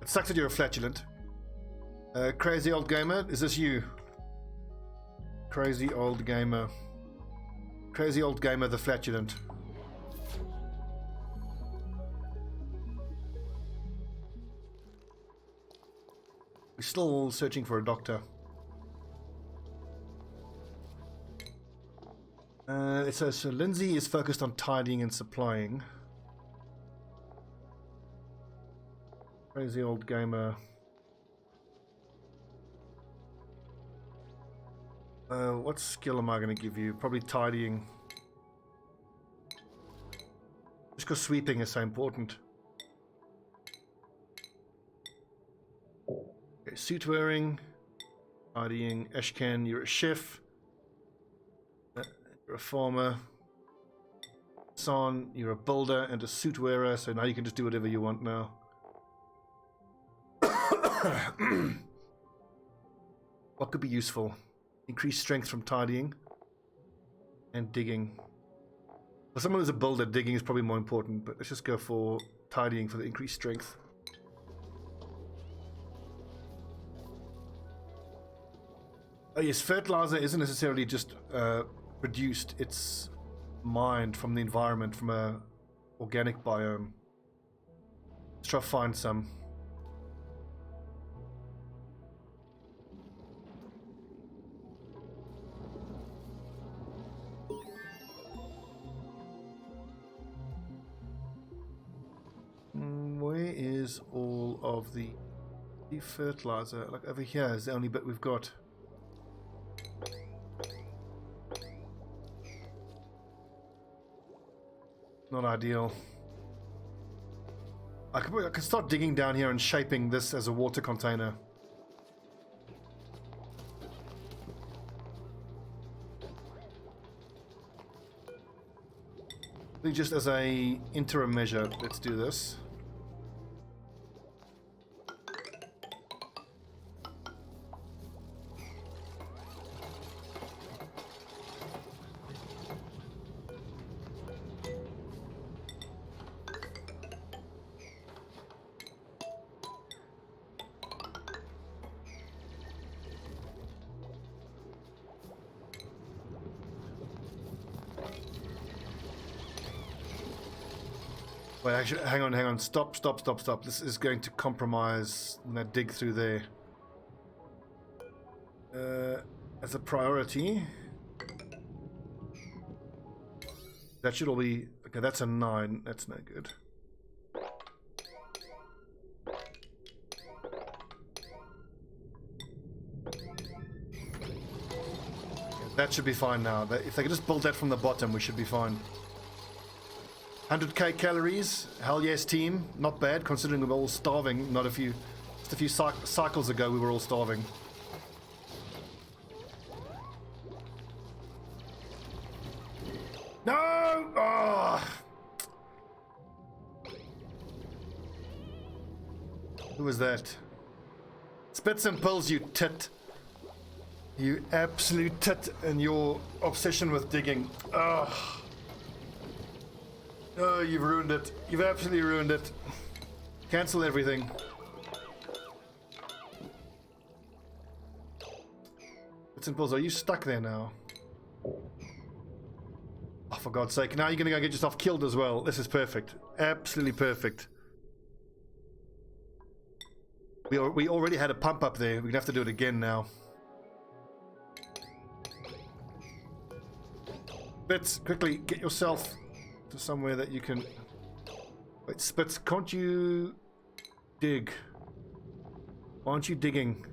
It sucks that you're a flatulent. Crazy old gamer, is this you? Crazy old gamer. Crazy old gamer, the flatulent. We're still searching for a doctor. So Lindsay is focused on tidying and supplying. Crazy old gamer. What skill am I going to give you? Probably tidying. Just because sweeping is so important. Okay, suit wearing. Tidying. Ashkan, you're a chef. You're a farmer. Son, you're a builder and a suit wearer, so now you can just do whatever you want now. What could be useful? Increased strength from tidying and digging. For someone who's a builder, digging is probably more important, but let's just go for tidying for the increased strength. Oh yes, fertilizer isn't necessarily just produced, it's mined from the environment, from a organic biome. Let's try to find some. Where is all of the fertilizer? Like over here is the only bit we've got. Not ideal. I could start digging down here and shaping this as a water container. I think just as a interim measure, let's do this. Wait, actually, hang on. Stop. This is going to compromise that dig through there. As a priority. That should all be... Okay, that's a 9. That's no good. Okay, That should be fine now. If they can just build that from the bottom, we should be fine. 100k calories. Hell yes, team. Not bad, considering we were all starving. Just a few cycles ago, we were all starving. No! Oh! Who was that? Spits and pills, you tit. You absolute tit, and your obsession with digging. Ugh. Oh, you've ruined it. You've absolutely ruined it. Cancel everything. Spits and pills, are you stuck there now? Oh, for God's sake. Now you're going to go get yourself killed as well. This is perfect. Absolutely perfect. We already had a pump up there. We're going to have to do it again now. Spitz, quickly, get yourself to somewhere that you can... Wait, Spitz, can't you dig? Why aren't you digging?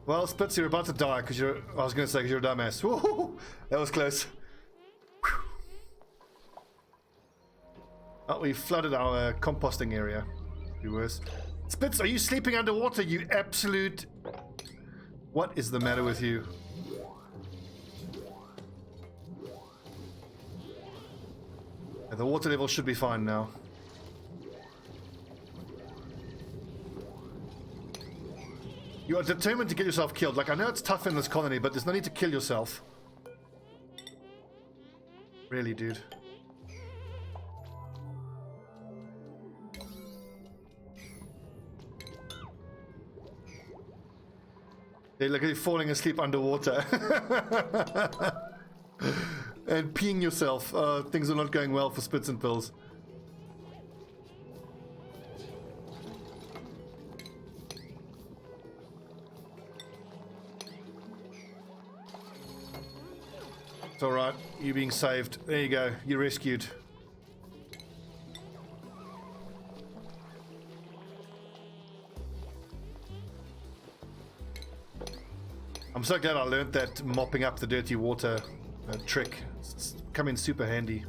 Well, Spitz, you're about to die because you're... I was going to say because you're a dumbass. Whoa, that was close. Oh, we flooded our composting area. Be worse. Spitz, are you sleeping underwater, you absolute... What is the matter with you? The water level should be fine now. You are determined to get yourself killed. Like, I know it's tough in this colony, but there's no need to kill yourself. Really, dude. They look at you falling asleep underwater. And peeing yourself. Things are not going well for Spits and Pills. It's alright. You're being saved. There you go. You're rescued. I'm so glad I learned that mopping up the dirty water trick. It's come in super handy.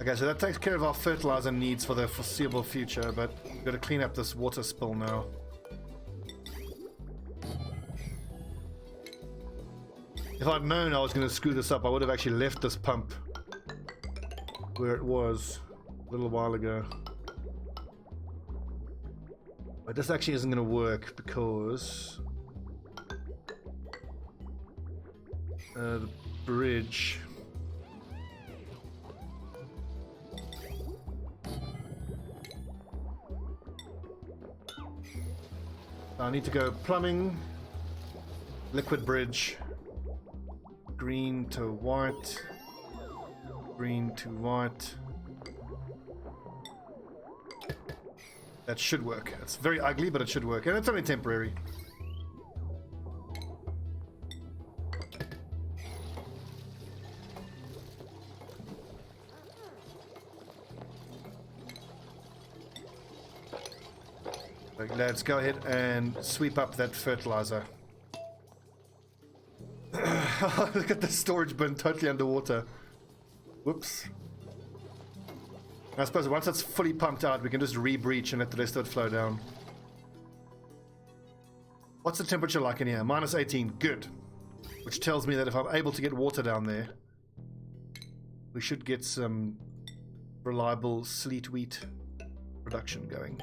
Okay, so that takes care of our fertilizer needs for the foreseeable future, but we've got to clean up this water spill now. If I'd known I was going to screw this up, I would have actually left this pump where it was a little while ago. But this actually isn't going to work because the bridge. I need to go plumbing, liquid bridge, green to white, green to white. That should work. It's very ugly, but it should work. And it's only temporary. Like, lads, go ahead and sweep up that fertilizer. Look at the storage bin totally underwater. Whoops. I suppose once it's fully pumped out, we can just re-breach and let the rest of it flow down. What's the temperature like in here? Minus 18. Good. Which tells me that if I'm able to get water down there, we should get some reliable sleet wheat production going.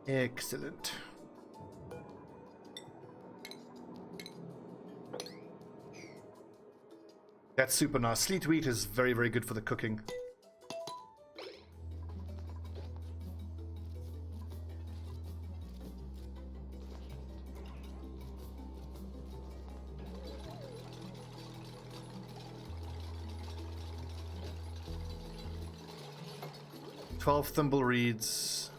Excellent. That's super nice. Sleet wheat is very, very good for the cooking. 12 thimble reeds.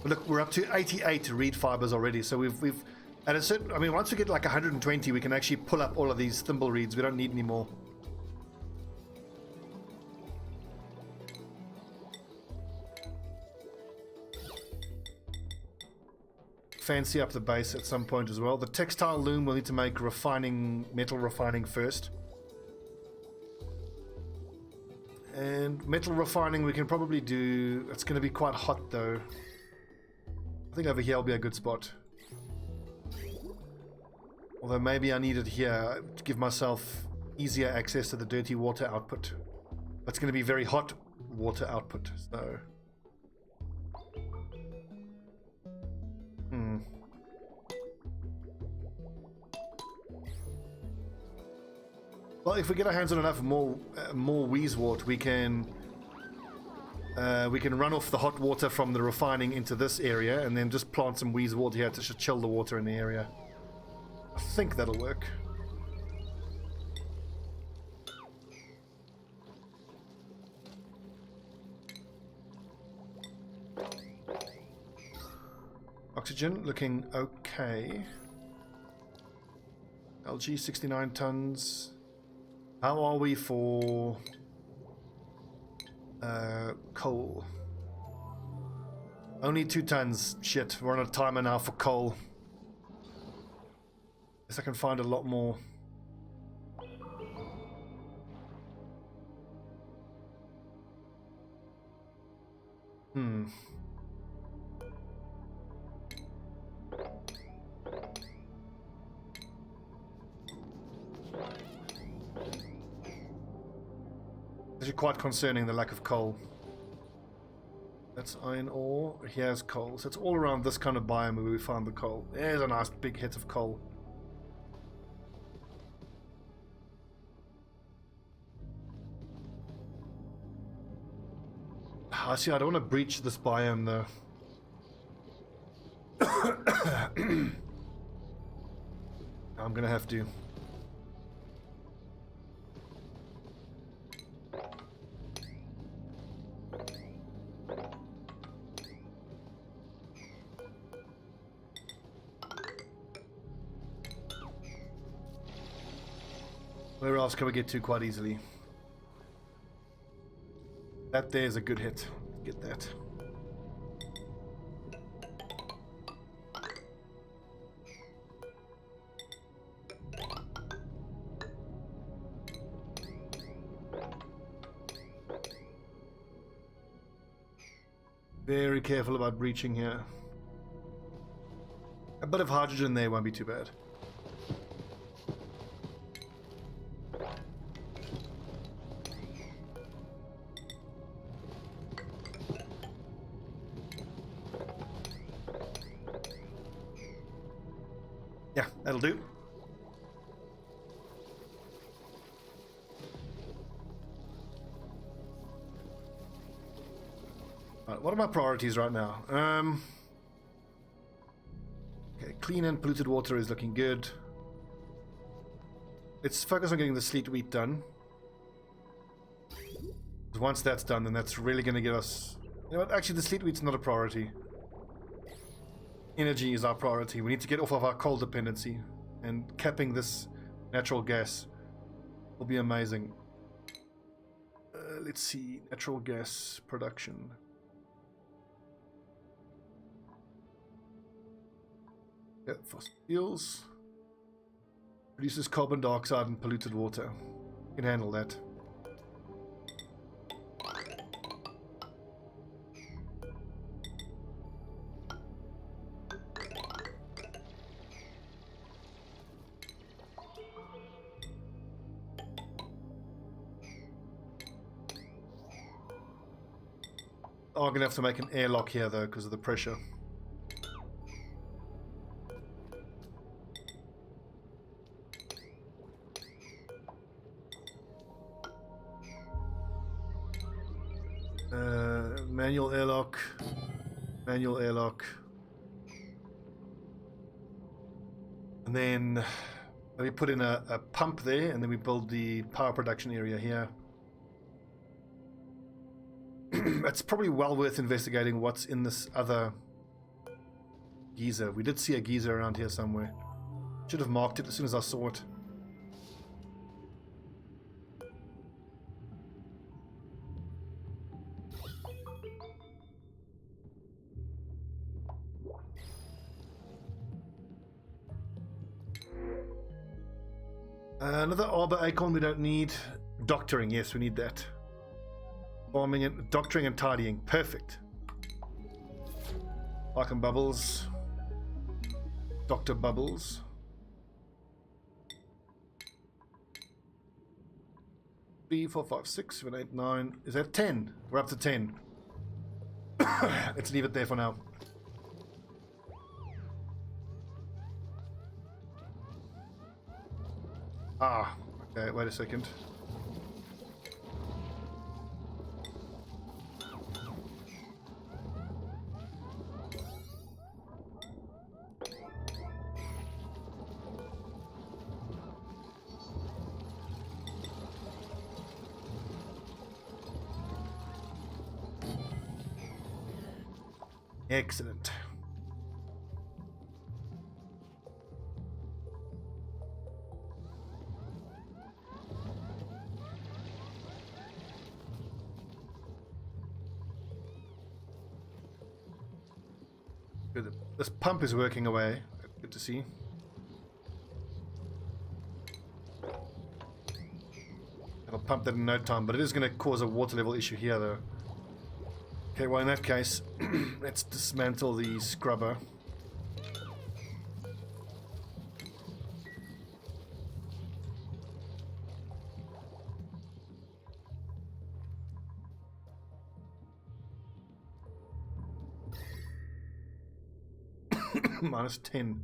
Look, we're up to 88 reed fibers already. So we've at a certain, I mean, once we get like 120, we can actually pull up all of these thimble reeds. We don't need any more. Fancy up the base at some point as well. The textile loom we'll need to make refining, metal refining first. And metal refining we can probably do. It's going to be quite hot though. I think over here will be a good spot. Although maybe I need it here to give myself easier access to the dirty water output. It's going to be very hot water output, so... Well, if we get our hands on enough more Wheezewort, we can run off the hot water from the refining into this area, and then just plant some Wheezewort here to just chill the water in the area. I think that'll work. Oxygen looking okay. LG 69 tons. How are we for coal? Only 2 tons. Shit, we're on a timer now for coal. Guess I can find a lot more. It's quite concerning, the lack of coal. That's iron ore. Here's coal. So it's all around this kind of biome where we found the coal. There's a nice big hit of coal. I see, I don't want to breach this biome though. I'm gonna have to. Where else can we get to quite easily? That there's a good hit. Get that. Very careful about breaching here. A bit of hydrogen there won't be too bad. Yeah, that'll do. Right, what are my priorities right now? Okay, clean and polluted water is looking good. Let's focus on getting the sleet wheat done. Once that's done, then that's really going to give us... You know what? Actually, the sleet wheat's not a priority. Energy is our priority. We need to get off of our coal dependency, and capping this natural gas will be amazing. Let's see, natural gas production. Yep, fossil fuels. Produces carbon dioxide and polluted water. You can handle that. Oh, I'm gonna have to make an airlock here though because of the pressure. Manual airlock. Manual airlock. And then we put in a pump there, and then we build the power production area here. it's probably well worth investigating what's in this other geyser. We did see a geyser around here somewhere. Should have marked it as soon as I saw it. Another arbor acorn we don't need. Doctoring, yes, we need that. Farming and doctoring and tidying, perfect. Arkham Bubbles. Dr. Bubbles. Three, 4, 5, 6, 7, 8, 9. Is that 10? We're up to 10. Let's leave it there for now. Ah, okay, wait a second. Excellent. Good. This pump is working away. Good to see. I'll pump that in no time, but it is going to cause a water level issue here, though. Okay, well, in that case, let's dismantle the scrubber. Minus 10.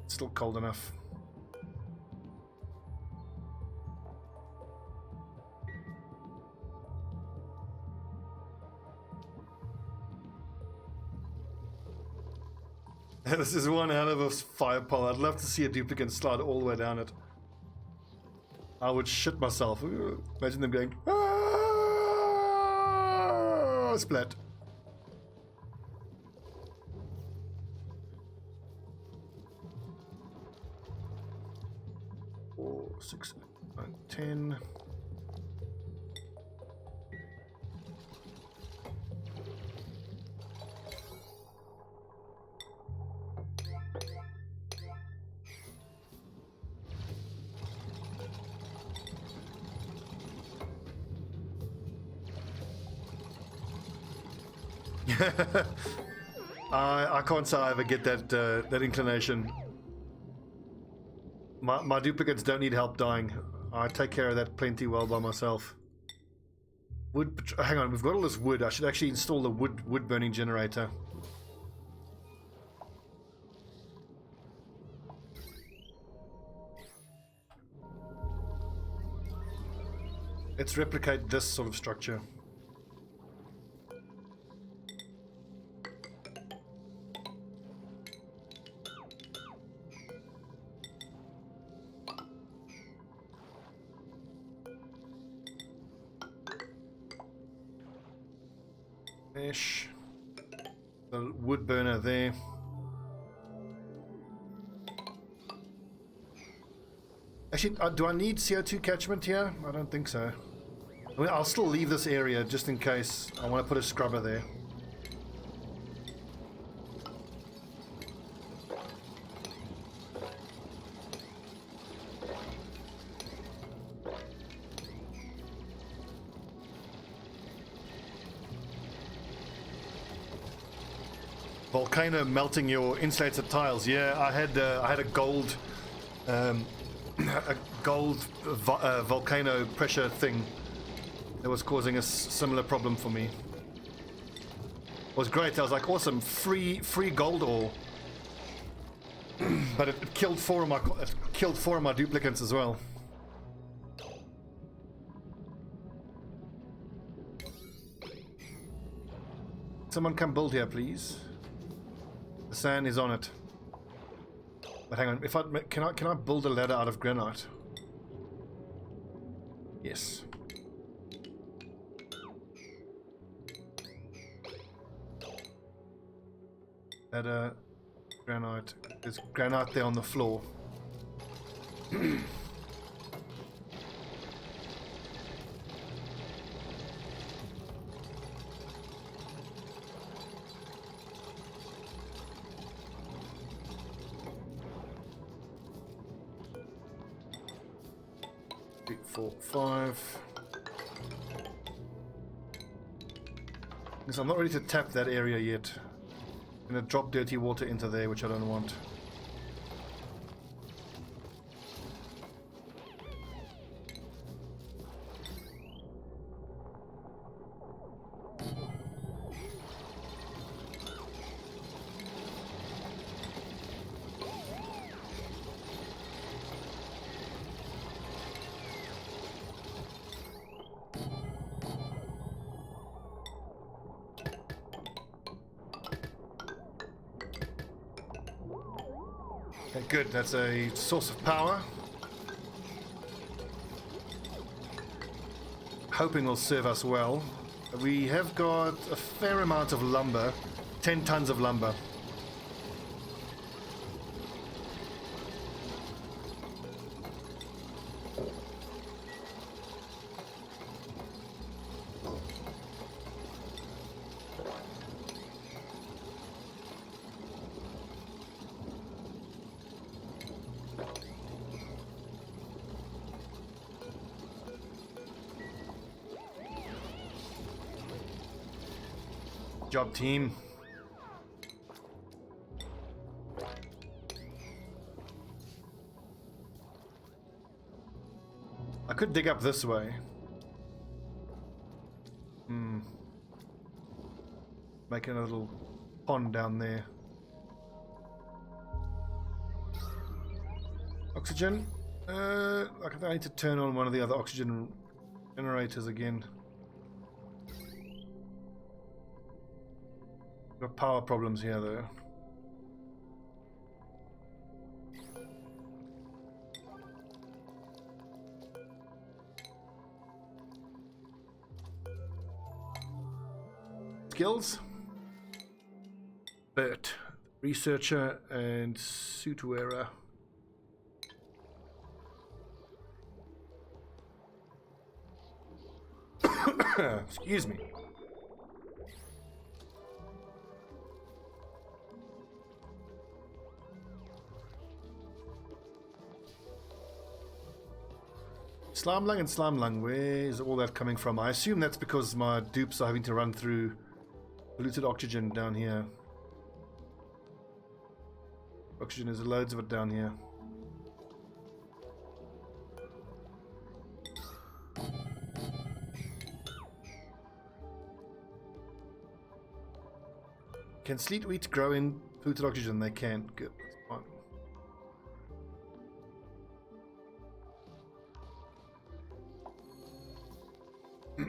It's still cold enough. This is one hell of a fire pole. I'd love to see a duplicant slide all the way down it. I would shit myself. Imagine them going, ah, splat. Four, 6, 9, 10. I can't say I ever get that that inclination. My duplicates don't need help dying. I take care of that plenty well by myself. Wood. Hang on, we've got all this wood. I should actually install the wood burning generator. Let's replicate this sort of structure. The wood burner there. Actually, do I need CO2 catchment here? I don't think so. I mean, I'll still leave this area just in case I want to put a scrubber there. Volcano melting your insulated tiles. Yeah, I had a gold volcano pressure thing that was causing a similar problem for me. It was great. I was like, awesome, free gold ore. But it killed four of my duplicants as well. Someone come build here, please. The sand is on it. But hang on, if can I build a ladder out of granite? Yes. Add a granite. There's granite there on the floor. 3, 4, 5. Because I'm not ready to tap that area yet. I'm gonna drop dirty water into there, which I don't want. Okay, good. That's a source of power. Hoping will serve us well. We have got a fair amount of lumber. 10 tons of lumber. Job, team. I could dig up this way. Making a little pond down there. Oxygen. I need to turn on one of the other oxygen generators again. Got power problems here though. Skills? Bert, researcher and suit wearer. Excuse me. Slamlung and Slamlung, where is all that coming from? I assume that's because my dupes are having to run through polluted oxygen down here. Oxygen, there's loads of it down here. Can sleet wheat grow in polluted oxygen? They can. Good. That's fine.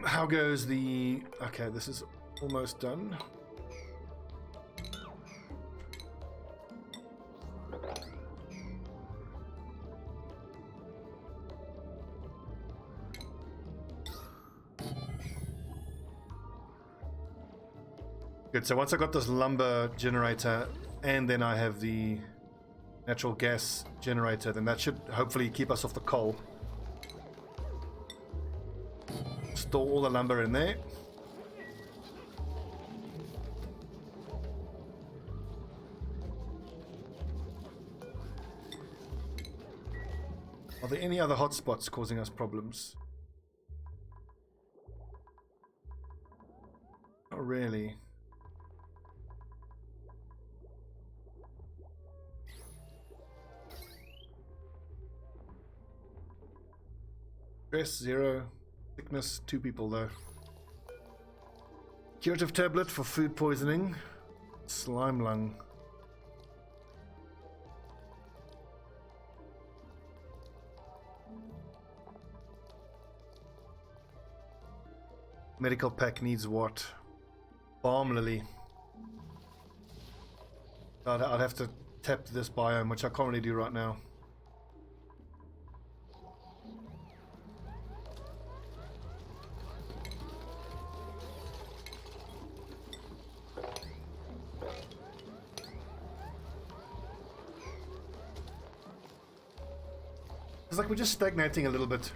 How goes the... Okay, this is almost done. Good, so once I got this lumber generator and then I have the natural gas generator, then that should hopefully keep us off the coal. Store all the lumber in there. Are there any other hotspots causing us problems? Not really. Stress 0. Sickness 2 people though. Curative tablet for food poisoning. Slime lung. Medical pack needs what? Balm lily. I'd have to tap this biome, which I can't really do right now. It's like we're just stagnating a little bit.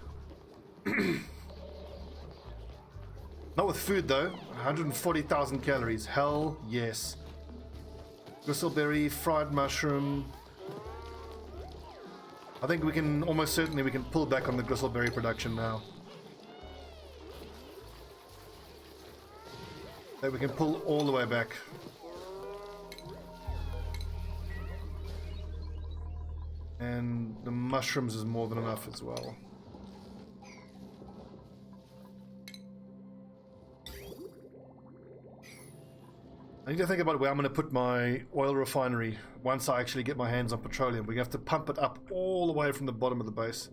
Not with food though. 140,000 calories. Hell yes. Gristleberry, fried mushroom. I think we can almost certainly we can pull back on the gristleberry production now. That we can pull all the way back. And the mushrooms is more than enough as well. I need to think about where I'm going to put my oil refinery once I actually get my hands on petroleum. We're going to have to pump it up all the way from the bottom of the base.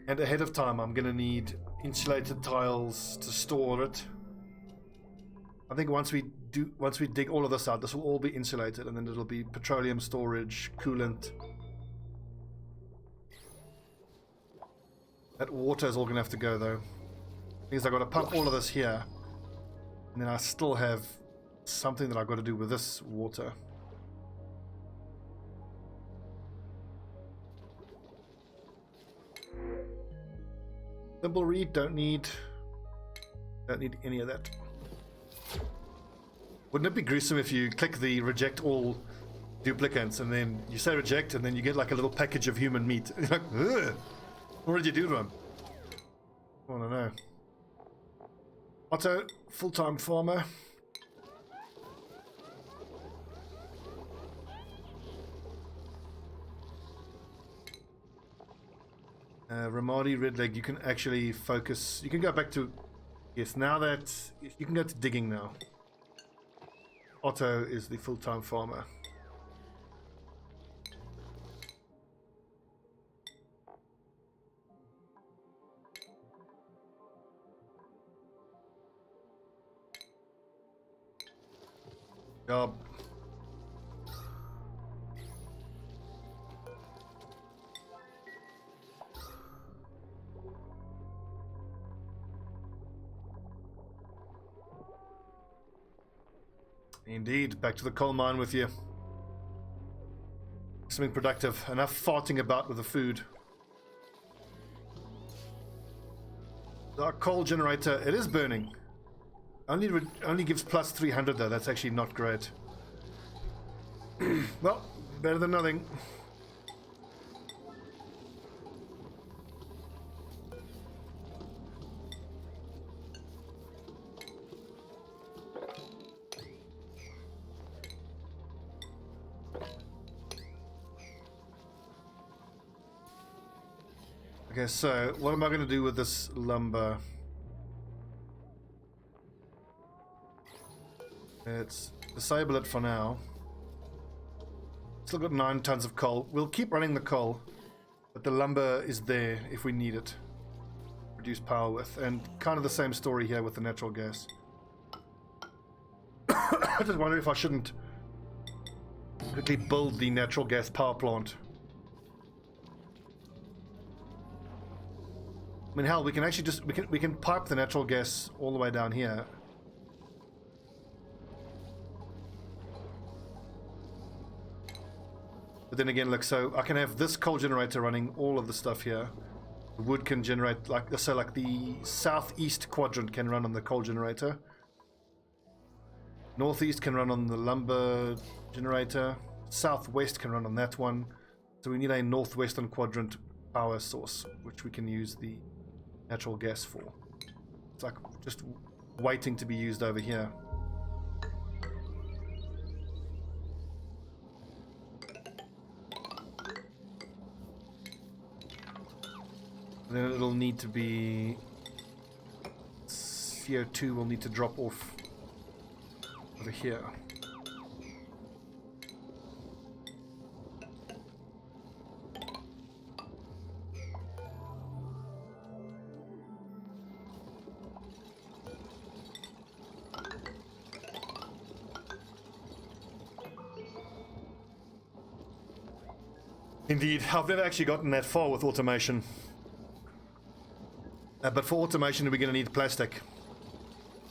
And ahead of time, I'm going to need insulated tiles to store it. I think once we dig all of this out, this will all be insulated, and then it'll be petroleum storage, coolant. That water is all going to have to go though. Because I've got to pump all of this here. And then I still have something that I've got to do with this water. Simple read, don't need any of that. Wouldn't it be gruesome if you click the reject all duplicants and then you say reject and then you get like a little package of human meat? You're like, ugh, what did you do to him? I want to know. Otto, full-time farmer. Ramadi, Redleg, you can actually focus. You can go back to. Yes, now that. You can go to digging now. Otto is the full-time farmer. Job. Indeed, back to the coal mine with you. Something productive. Enough farting about with the food. Our coal generator, it is burning. Only gives plus 300 though. That's actually not great. Well, better than nothing. Okay, so what am I going to do with this lumber? Let's disable it for now. Still got 9 tons of coal. We'll keep running the coal, but the lumber is there if we need it. Produce power with, and kind of the same story here with the natural gas. I just wonder if I shouldn't quickly build the natural gas power plant. I mean, hell, we can actually just we can pipe the natural gas all the way down here. But then again, look, so I can have this coal generator running all of the stuff here. The wood can generate, like, so like the southeast quadrant can run on the coal generator. Northeast can run on the lumber generator. Southwest can run on that one. So we need a northwestern quadrant power source, which we can use the natural gas for. It's like just waiting to be used over here. Then it'll need to be CO2 will need to drop off over here. Indeed, I've never actually gotten that far with automation. But for automation, we're going to need plastic.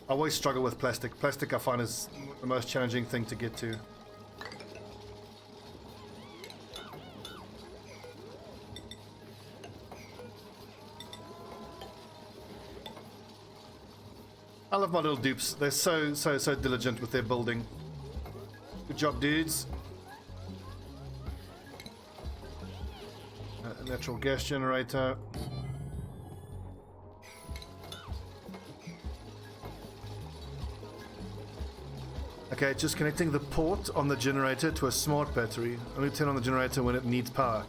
I always struggle with plastic. Plastic, I find, is the most challenging thing to get to. I love my little dupes. They're so diligent with their building. Good job, dudes. Natural gas generator. Okay, just connecting the port on the generator to a smart battery. Only turn on the generator when it needs power.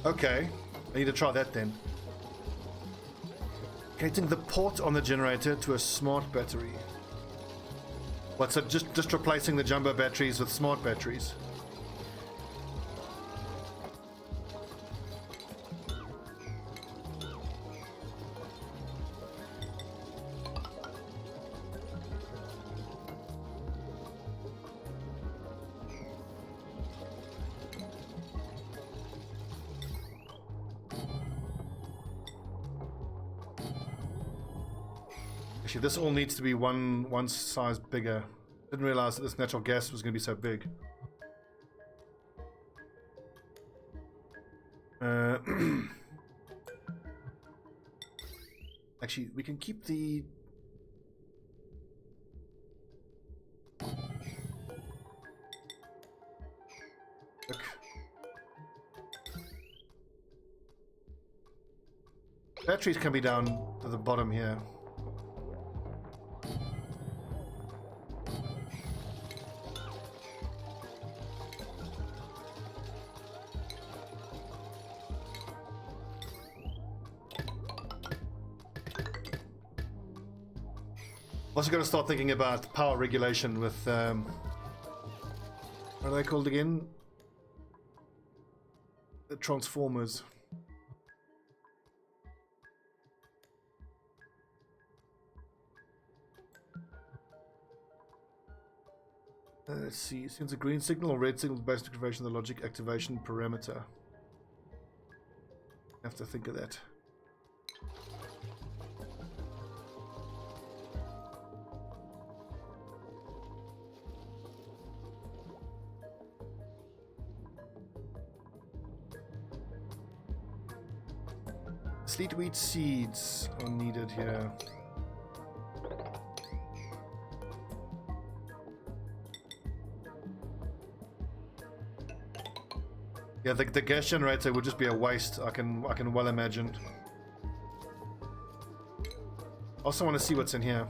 Okay, I need to try that then. Connecting the port on the generator to a smart battery. What, so just replacing the jumbo batteries with smart batteries? Actually, this all needs to be one size bigger. Didn't realize that this natural gas was going to be so big. Actually, we can keep the... Look. Batteries can be down to the bottom here. Also got to start thinking about power regulation with, what are they called again? The transformers. Let's see, sends a green signal or red signal based on activation of the logic activation parameter. Have to think of that. Sleet wheat seeds are needed here. Yeah, the gas generator would just be a waste. I can well imagine. Also want to see what's in here.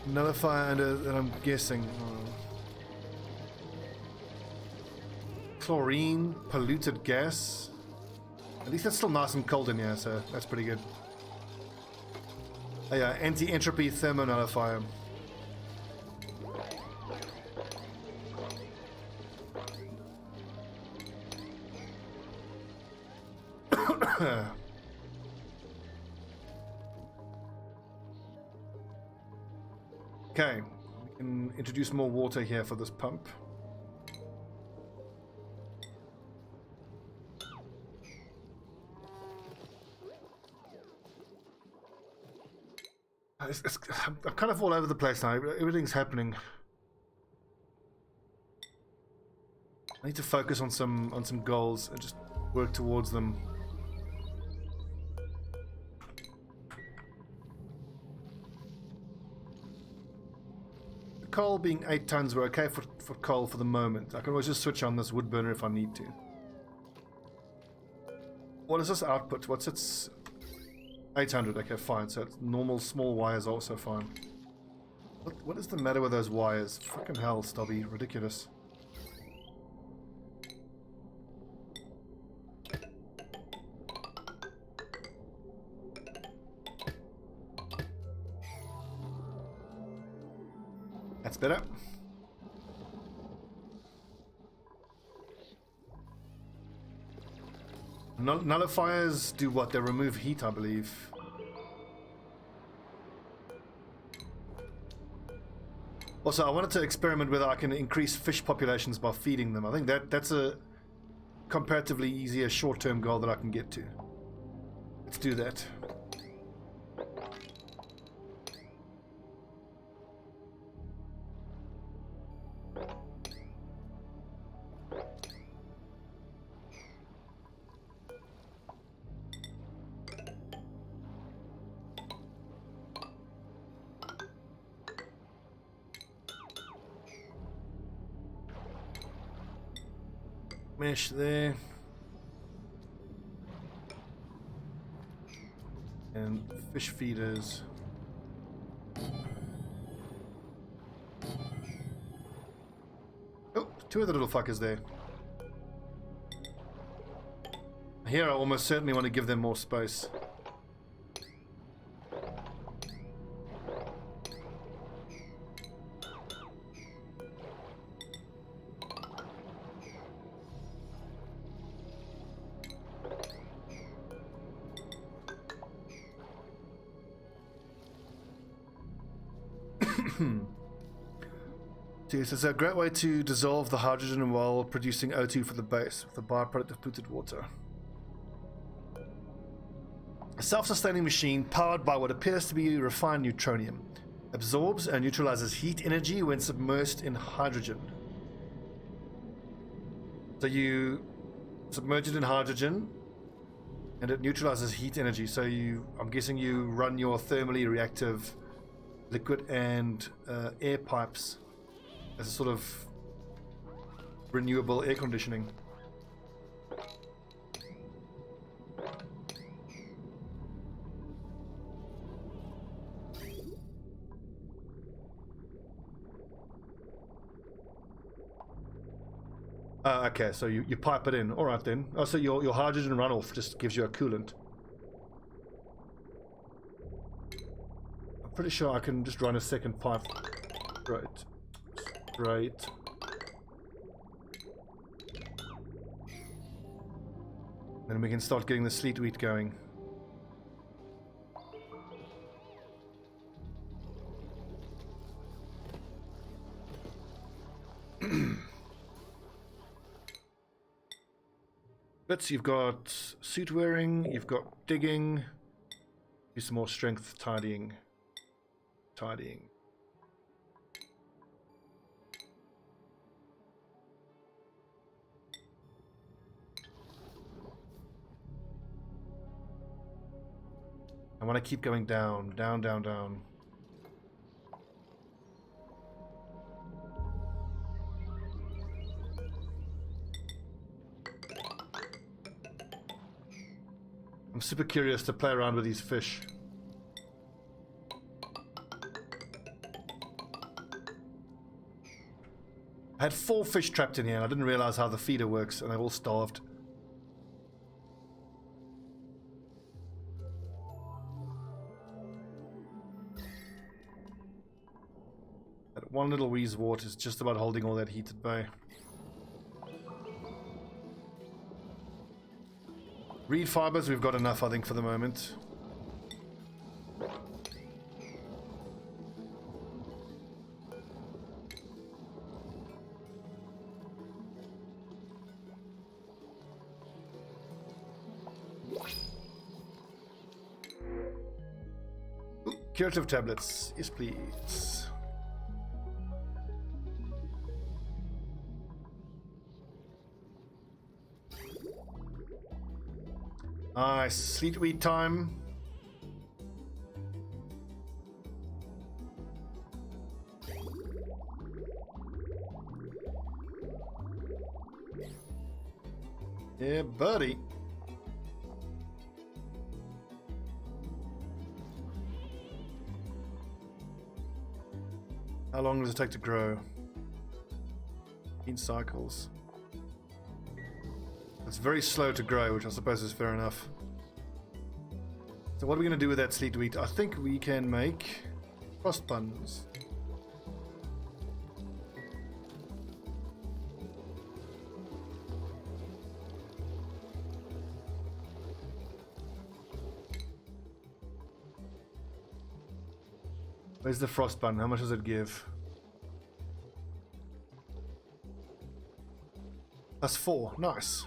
Nullify and I'm guessing chlorine, polluted gas. At least that's still nice and cold in here, so that's pretty good. Oh yeah, anti-entropy thermonullifier. Okay, we can introduce more water here for this pump. I'm kind of all over the place now. Everything's happening. I need to focus on some goals and just work towards them. Coal being 8 tons, we're okay for coal for the moment. I can always just switch on this wood burner if I need to. What is this output? What's its 800? Okay, fine. So it's normal small wires also fine. What is the matter with those wires? Fucking hell, Stobbie. Ridiculous. That's better. Nullifiers do what? They remove heat, I believe. Also, I wanted to experiment whether I can increase fish populations by feeding them. I think that's a comparatively easier short-term goal that I can get to. Let's do that. Mesh there. And fish feeders. Oh, two of the little fuckers there. Here I almost certainly want to give them more space. Yes, it's a great way to dissolve the hydrogen while producing O2 for the base, with a byproduct of polluted water. A self-sustaining machine powered by what appears to be refined neutronium. Absorbs and neutralizes heat energy when submerged in hydrogen. So you submerge it in hydrogen and it neutralizes heat energy. So I'm guessing you run your thermally reactive liquid and air pipes as a sort of renewable air conditioning. Okay, so you pipe it in. All right then. Oh, so your hydrogen runoff just gives you a coolant. I'm pretty sure I can just run a second pipe. Right. Right. Then we can start getting the sleet wheat going. Bits, you've got suit wearing, you've got digging. Do some more strength tidying. Tidying. I want to keep going down, down, down, down. I'm super curious to play around with these fish. I had 4 fish trapped in here and I didn't realize how the feeder works and they're all starved. That one little wheeze wart is just about holding all that heat at bay. Reed fibers, we've got enough, I think, for the moment. Ooh, curative tablets, yes please. Nice, sleet wheat time. Yeah, buddy. How long does it take to grow? 8 cycles. It's very slow to grow, which I suppose is fair enough. So what are we going to do with that sleet wheat? I think we can make frost buns. Where's the frost bun? How much does it give? +4. Nice.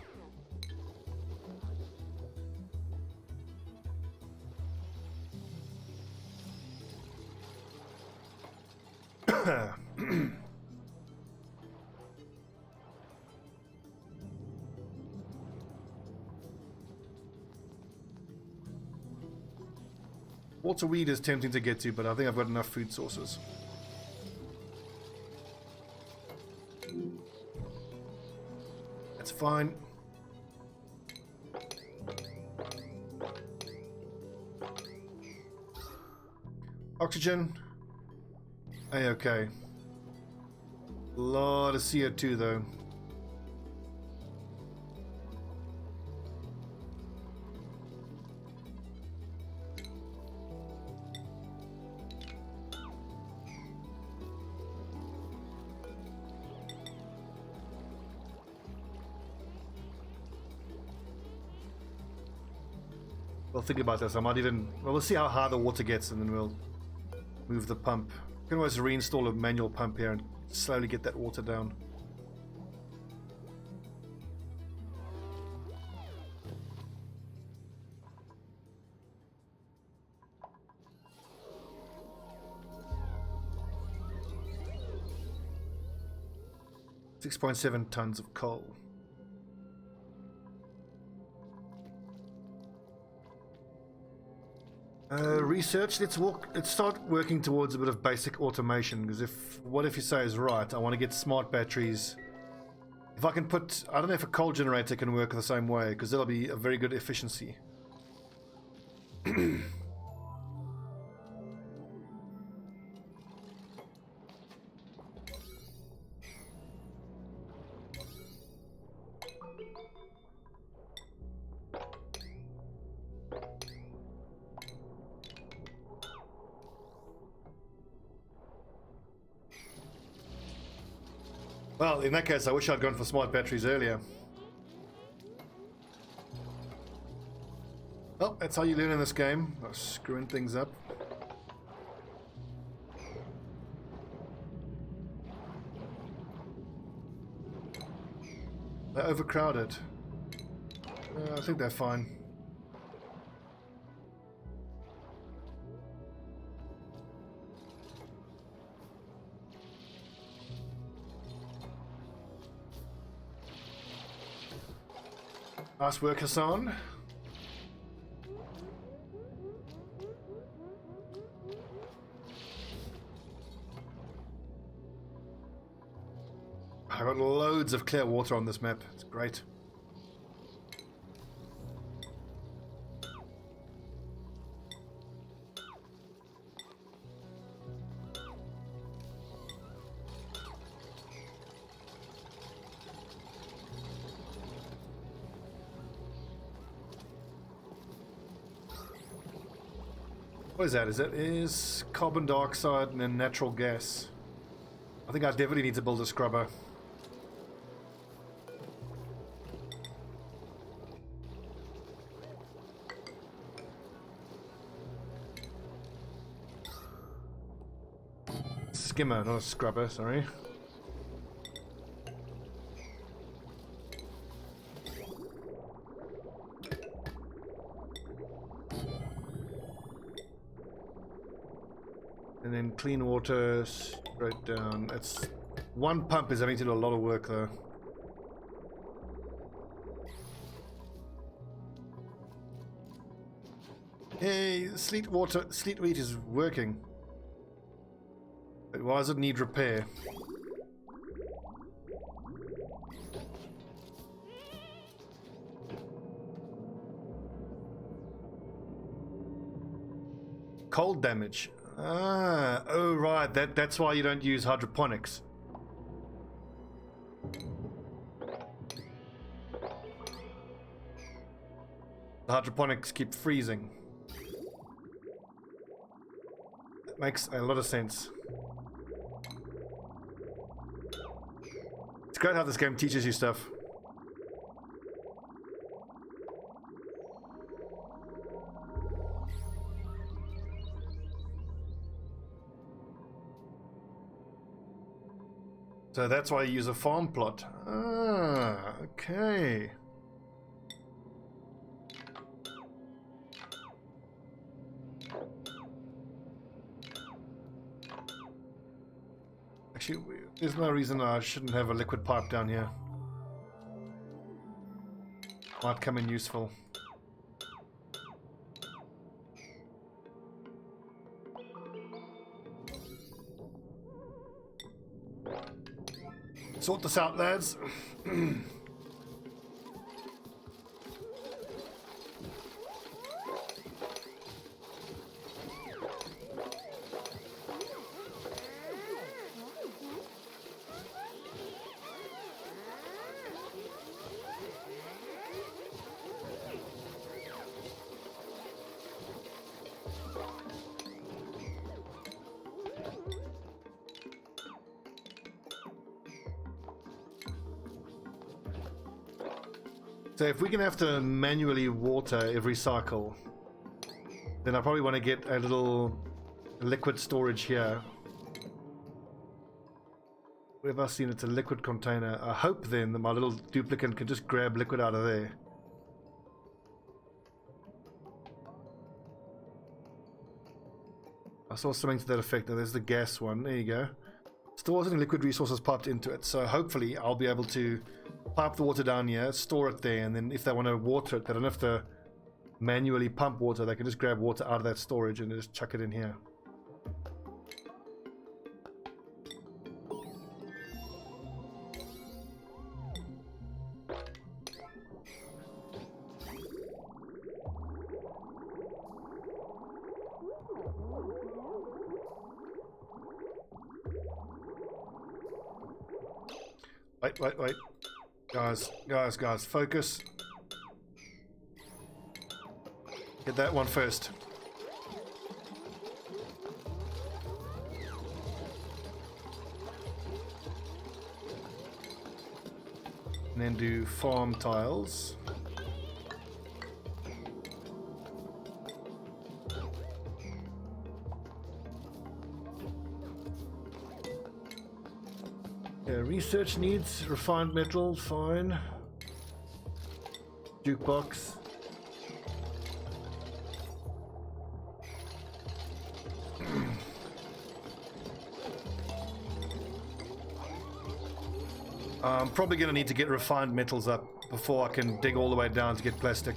Water weed is tempting to get to, but I think I've got enough food sources. That's fine. Oxygen. Okay. A lot of CO2 though. We'll think about this. I might even... Well, we'll see how high the water gets and then we'll move the pump. You can always reinstall a manual pump here and slowly get that water down. .7 tons of coal. Research. Let's start working towards a bit of basic automation. Because what if you say is right? I want to get smart batteries. If I can put, I don't know if a coal generator can work the same way, because that'll be a very good efficiency. Well, in that case, I wish I'd gone for smart batteries earlier. Well, that's how you learn in this game, by screwing things up. They're overcrowded. I think they're fine. Nice work, Hassan. I've got loads of clear water on this map. It's great. What is that? Is carbon dioxide and then natural gas. I think I definitely need to build a scrubber. Skimmer, not a scrubber, sorry. And then clean water straight down. It's one pump is having to do a lot of work though. Hey, sleet wheat is working. But why does it need repair? Cold damage. Ah, oh right, that's why you don't use hydroponics. The hydroponics keep freezing. That makes a lot of sense. It's great how this game teaches you stuff. So that's why you use a farm plot. Ah, okay. Actually, there's no reason I shouldn't have a liquid pipe down here. Might come in useful. Sort this out, lads. So if we're going to have to manually water every cycle, then I probably want to get a little liquid storage here. Where have I seen it's a liquid container? I hope then that my little duplicant can just grab liquid out of there. I saw something to that effect. Now there's the gas one. There you go. Still wasn't any liquid resources piped into it, so hopefully I'll be able to pipe the water down here, store it there, and then if they want to water it, they don't have to manually pump water. They can just grab water out of that storage and just chuck it in here. Wait. Guys, focus. Get that one first. And then do farm tiles. Research needs refined metal, fine. Jukebox. I'm probably going to need to get refined metals up before I can dig all the way down to get plastic.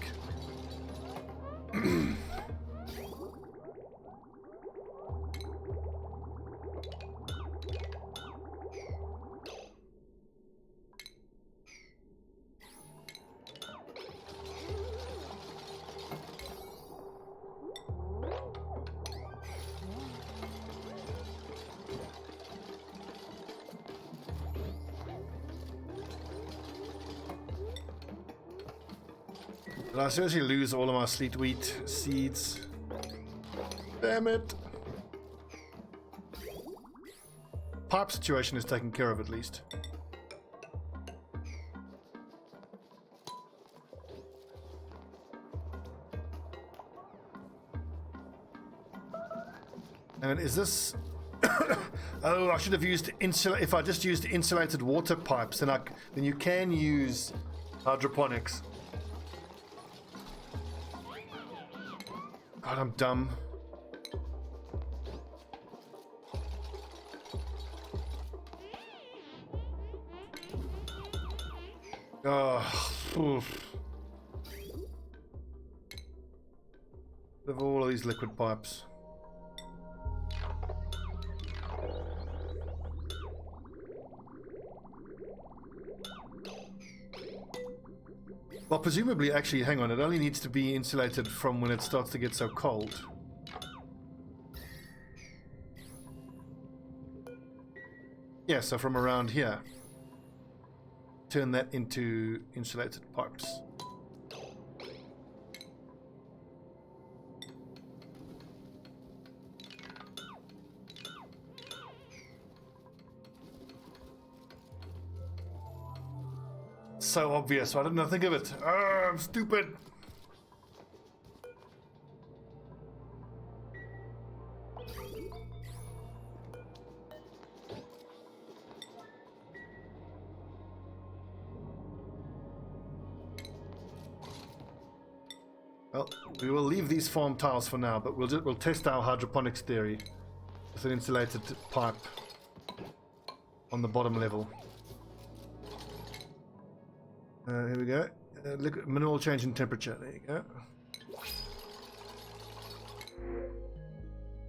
Did I seriously lose all of my sleet wheat seeds? Damn it! Pipe situation is taken care of at least. And is this... Oh, I should have used if I just used insulated water pipes, then then you can use hydroponics. God, I'm dumb. Oh, oof. Of all of these liquid pipes. Well, presumably, actually, hang on, it only needs to be insulated from when it starts to get so cold. Yeah, so from around here. Turn that into insulated pipes. So obvious. Why didn't I think of it? I'm stupid. Well, we will leave these farm tiles for now, but we'll test our hydroponics theory with an insulated pipe. on the bottom level. Here we go. Look at minimal change in temperature. There you go.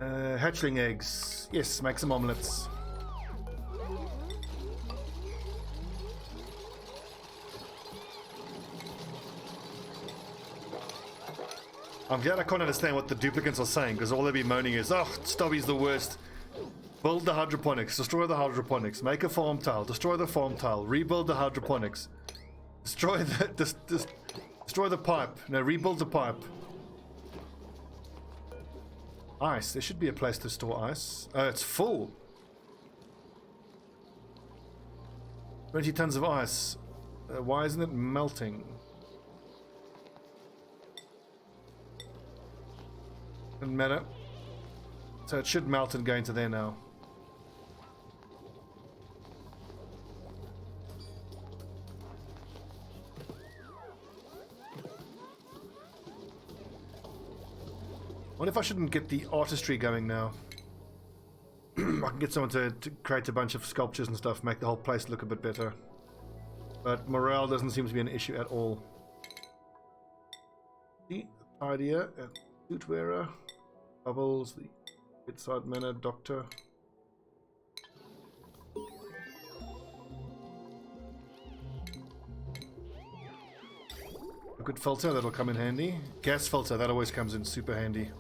Hatchling eggs. Yes, make some omelets. I'm glad I can't understand what the duplicants are saying, because all they'll be moaning is, oh, Stobbie's the worst. Build the hydroponics, destroy the hydroponics, make a farm tile, destroy the farm tile, rebuild the hydroponics, destroy the destroy the pipe, no, rebuild the pipe. Ice, there should be a place to store ice. Oh, it's full. 20 tons of ice. Why isn't it melting? Doesn't matter. So it should melt and go into there now. I wonder if I shouldn't get the artistry going now. I can get someone to create a bunch of sculptures and stuff, make the whole place look a bit better. But morale doesn't seem to be an issue at all. The idea, suit wearer, bubbles, the bedside manner, doctor. A good filter, that'll come in handy. Gas filter, that always comes in super handy.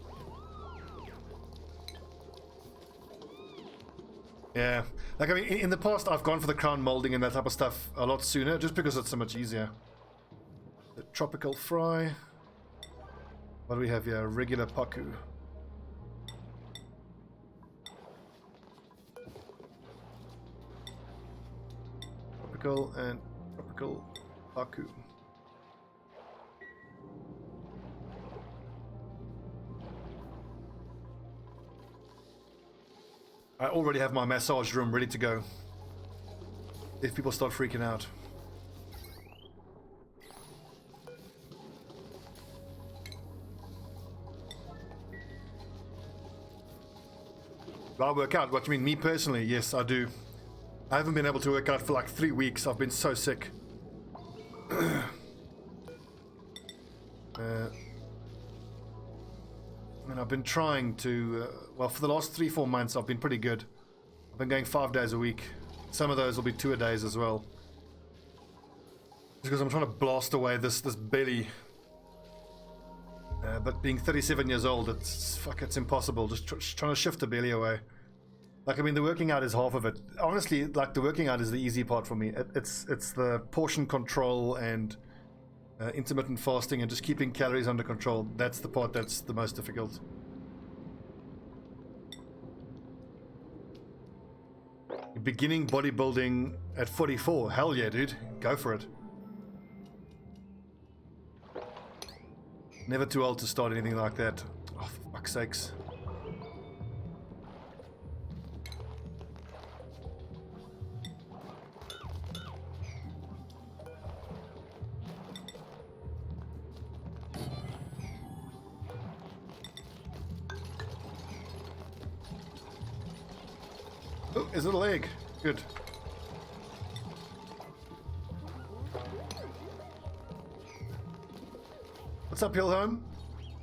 Yeah, like I mean, in the past I've gone for the crown molding and that type of stuff a lot sooner, just because it's so much easier. The tropical fry. What do we have here? Regular paku. Tropical and tropical paku. I already have my massage room ready to go if people start freaking out. Do I work out? What do you mean? Me personally? Yes, I do. I haven't been able to work out for like 3 weeks. I've been so sick. And I've been trying to, well, for the last 3-4 months, I've been pretty good. I've been going 5 days a week. Some of those will be 2 a days as well. Just because I'm trying to blast away this belly. But being 37 years old, it's impossible. Just trying to shift the belly away. Like, I mean, the working out is half of it. Honestly, like, the working out is the easy part for me. It's the portion control and intermittent fasting and just keeping calories under control. That's the part that's the most difficult. Beginning bodybuilding at 44. Hell yeah, dude. Go for it. Never too old to start anything like that. Oh, for fuck's sakes. Oh, is it a leg? Good. What's up, Hillhome?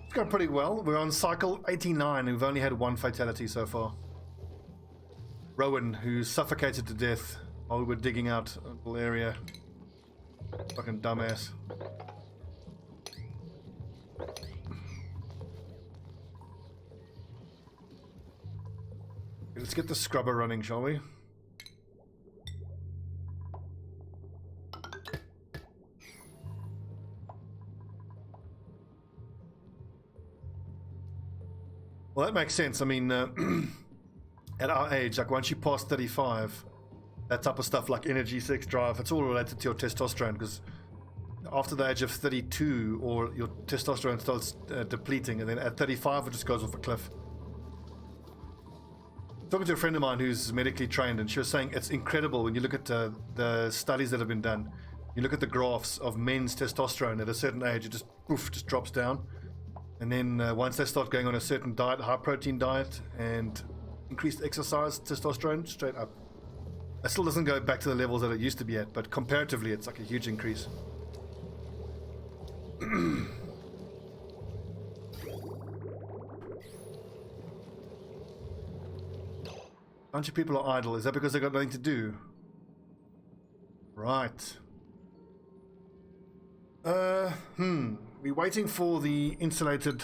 It's going pretty well. We're on cycle 89 and we've only had 1 fatality so far. Rowan, who suffocated to death while we were digging out a little area. Fucking dumbass. Let's get the scrubber running, shall we? Well, that makes sense. I mean, at our age, like once you pass 35, that type of stuff like energy, sex drive, it's all related to your testosterone, because after the age of 32, or your testosterone starts depleting, and then at 35 it just goes off a cliff. Talking to a friend of mine who's medically trained, and she was saying it's incredible when you look at the studies that have been done. You look at the graphs of men's testosterone at a certain age, it just poof, just drops down. And then once they start going on a certain diet, high protein diet, and increased exercise, testosterone straight up. It still doesn't go back to the levels that it used to be at, but comparatively it's like a huge increase. Bunch of people are idle. Is that because they've got nothing to do? Right. We're waiting for the insulated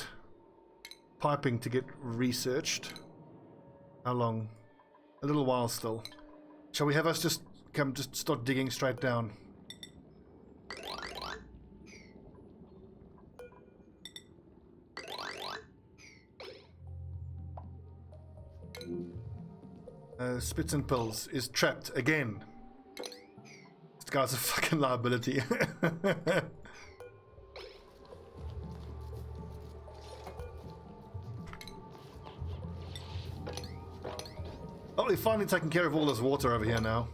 piping to get researched. How long? A little while still. Shall we have us just start digging straight down? Spits and Pills is trapped again. This guy's a fucking liability. Oh, we're finally taking care of all this water over here now.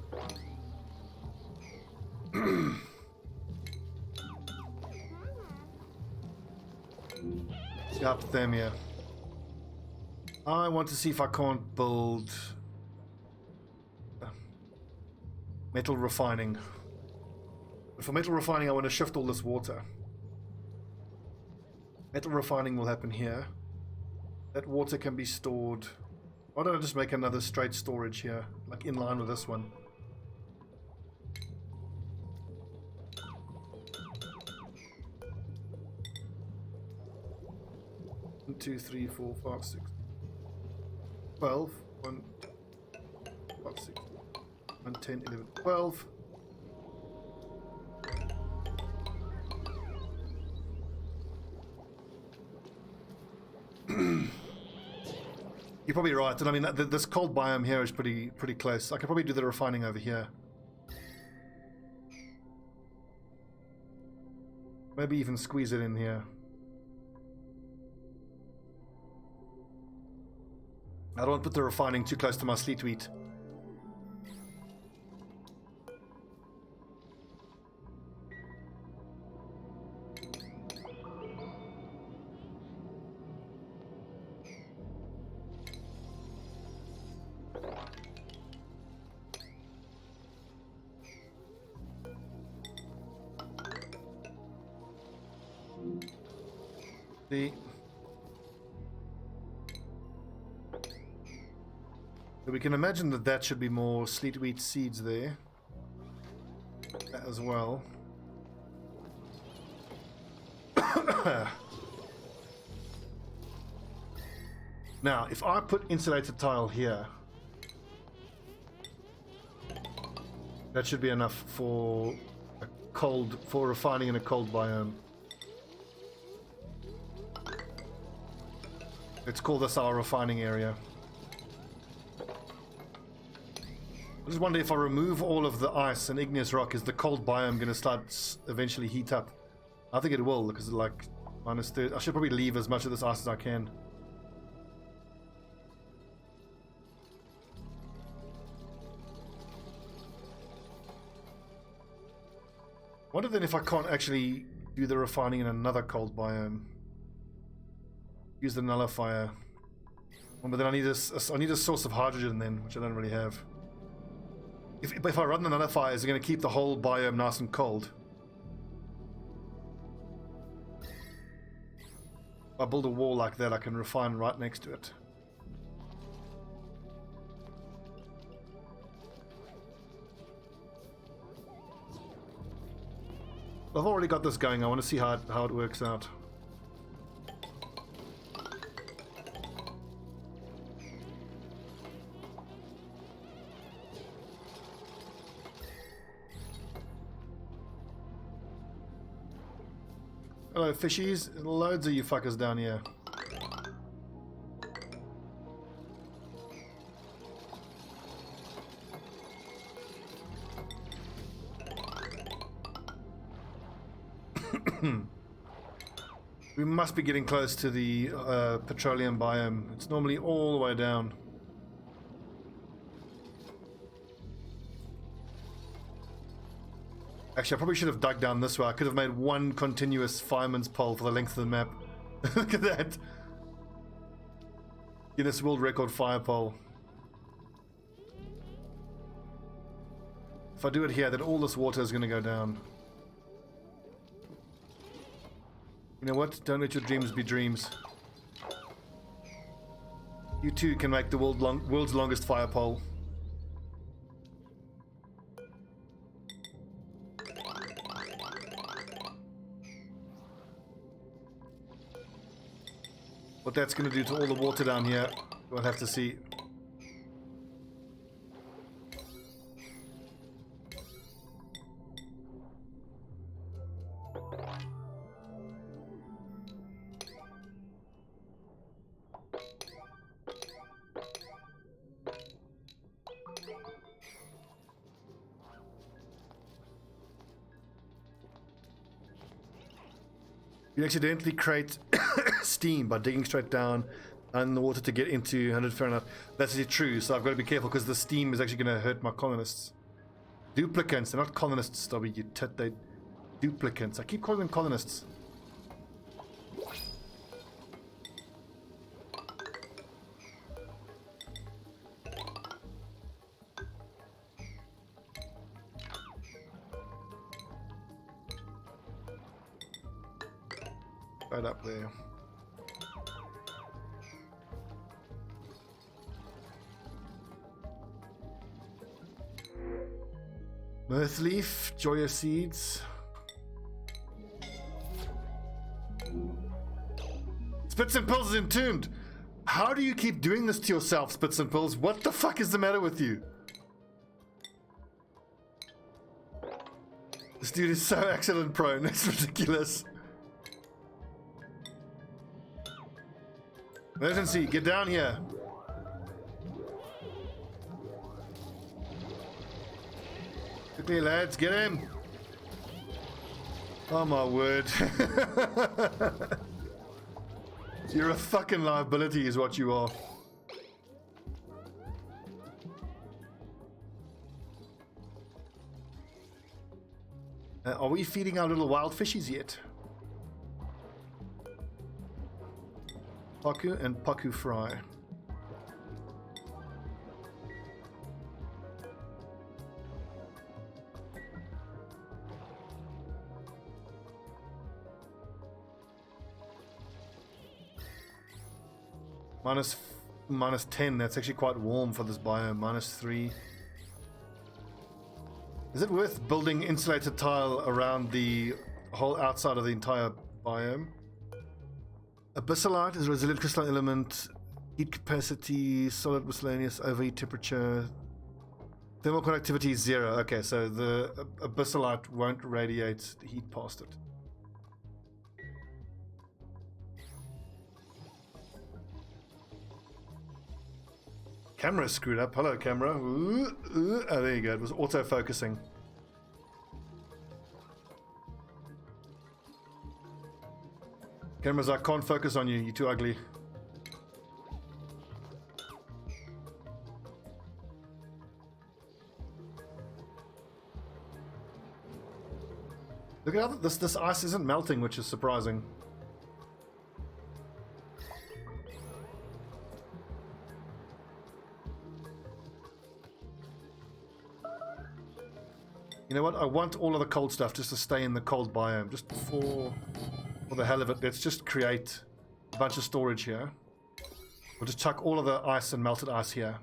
Hypothermia. I want to see if I can't build metal refining. But for metal refining, I want to shift all this water. Metal refining will happen here. That water can be stored. Why don't I just make another straight storage here, like in line with this one? One, 2, 3, 4, 5, 6, 12. 1, 5, 6, 1, 10, 11, 12. You're probably right, and I mean this cold biome here is pretty close. I could probably do the refining over here. Maybe even squeeze it in here. I don't want to put the refining too close to my sleet wheat. So we can imagine that that should be more sleet wheat seeds there as well. Now, if I put insulated tile here, that should be enough for refining in a cold biome. Let's call this our refining area. I just wonder if I remove all of the ice and igneous rock, is the cold biome going to start eventually heat up? I think it will, because like -30. I should probably leave as much of this ice as I can. Wonder then if I can't actually do the refining in another cold biome. Use the nullifier. But then I need a source of hydrogen then, which I don't really have. If I run the nullifier, is it going to keep the whole biome nice and cold? If I build a wall like that, I can refine right next to it. I've already got this going. I want to see how it works out. Hello, fishies. Loads of you fuckers down here. We must be getting close to the petroleum biome. It's normally all the way down. Actually, I probably should have dug down this way. I could have made one continuous fireman's pole for the length of the map. Look at that. Guinness World Record fire pole. If I do it here, then all this water is going to go down. You know what? Don't let your dreams be dreams. You too can make the world's longest fire pole. What that's going to do to all the water down here, we'll have to see. You accidentally create steam by digging straight down in the water to get into 100 Fahrenheit. That's actually true, so I've got to be careful because the steam is actually going to hurt my colonists. Duplicants, they're not colonists, Stobbie, you tit, they duplicants. I keep calling them colonists. Right up there. Mirth leaf, joy of seeds. Spits and Pills is entombed. How do you keep doing this to yourself, Spits and Pills? What the fuck is the matter with you? This dude is so accident prone, it's ridiculous. Emergency, get down here. Quickly, lads, get him. Oh my word. You're a fucking liability is what you are. Are we feeding our little wild fishies yet? Paku and Paku fry. Minus 10, that's actually quite warm for this biome. -3. Is it worth building insulated tile around the whole outside of the entire biome? Abyssalite is a resilient crystalline element, heat capacity, solid miscellaneous, overheat temperature, thermal conductivity is 0. Okay, so the abyssalite won't radiate heat past it. Camera screwed up. Hello, camera. Oh, there you go. It was auto-focusing. Cameras, I can't focus on you. You're too ugly. Look at how this ice isn't melting, which is surprising. You know what? I want all of the cold stuff just to stay in the cold biome, just for the hell of it. Let's just create a bunch of storage here. We'll just chuck all of the ice and melted ice here.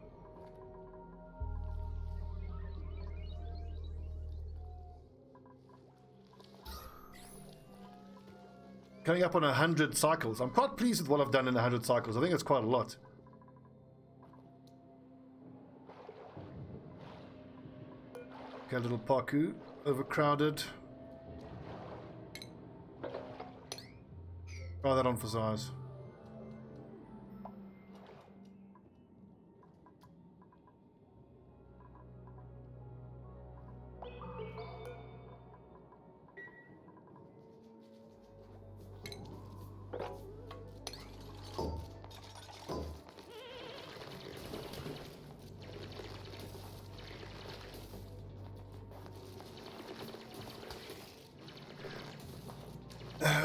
Coming up on 100 cycles. I'm quite pleased with what I've done in 100 cycles. I think it's quite a lot. Okay, a little Paku. Overcrowded. Try that on for size.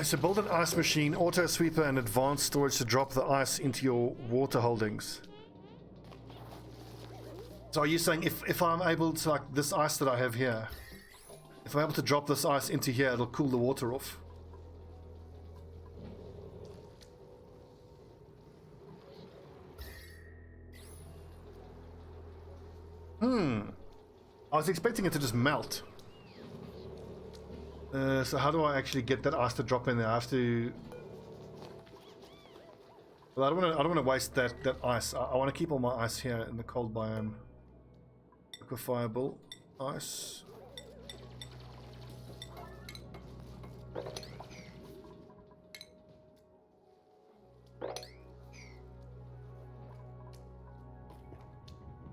So build an ice machine, auto sweeper, and advanced storage to drop the ice into your water holdings. So are you saying if I'm able to, like, this ice that I have here, if I'm able to drop this ice into here, it'll cool the water off? I was expecting it to just melt. So how do I actually get that ice to drop in there? I have to... Well, I don't want to waste that ice. I want to keep all my ice here in the cold biome. Liquefiable ice.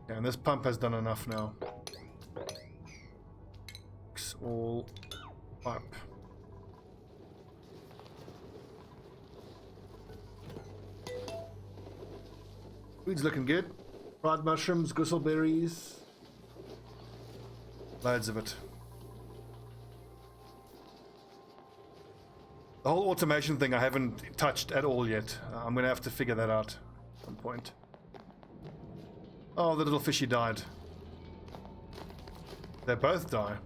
Yeah, and this pump has done enough now. It's all up. Food's looking good. Fried mushrooms, gristleberries. Loads of it. The whole automation thing I haven't touched at all yet. I'm going to have to figure that out at some point. Oh, the little fishy died. They both die.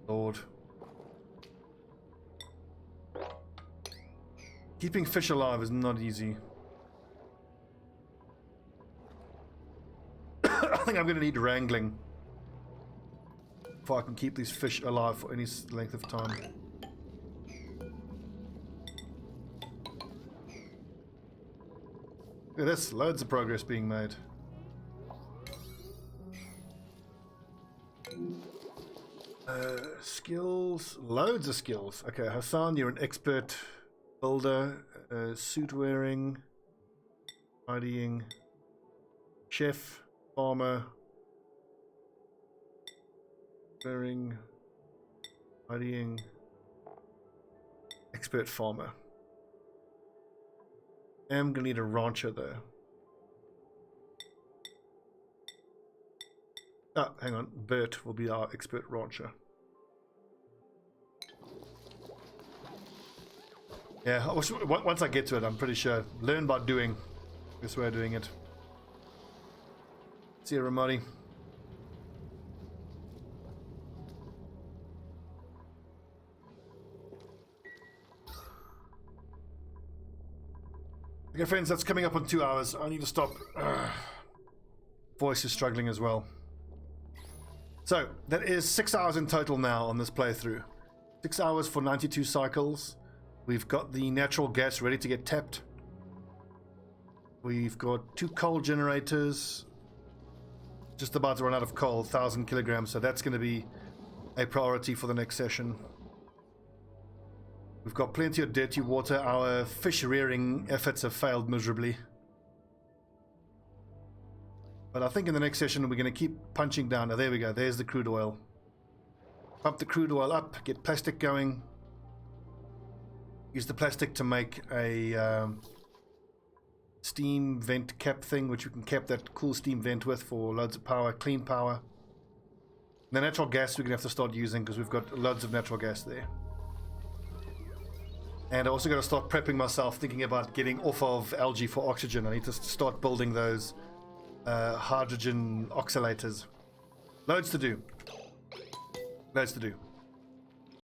Lord. Keeping fish alive is not easy. I think I'm going to need wrangling before I can keep these fish alive for any length of time. Yeah, there's loads of progress being made. Skills, loads of skills. Okay, Hassan, you're an expert builder, suit wearing, tidying, chef, farmer, wearing, tidying, expert farmer. I'm gonna need a rancher though. Oh, hang on. Bert will be our expert rancher. Yeah, once I get to it, I'm pretty sure. Learn by doing. This way of doing it. See you, Ramadi. Okay, friends, that's coming up on 2 hours. I need to stop. Voice is struggling as well. So, that is 6 hours in total now on this playthrough. 6 hours for 92 cycles. We've got the natural gas ready to get tapped. We've got 2 coal generators. Just about to run out of coal, 1,000 kilograms, so that's going to be a priority for the next session. We've got plenty of dirty water. Our fish rearing efforts have failed miserably. But I think in the next session we're going to keep punching down. Oh, there we go. There's the crude oil. Pump the crude oil up, get plastic going. Use the plastic to make a steam vent cap thing, which we can cap that cool steam vent with for loads of power, clean power. The natural gas we're going to have to start using because we've got loads of natural gas there. And I also got to start prepping myself, thinking about getting off of algae for oxygen. I need to start building those hydrogen oxalators. Loads to do. Loads to do.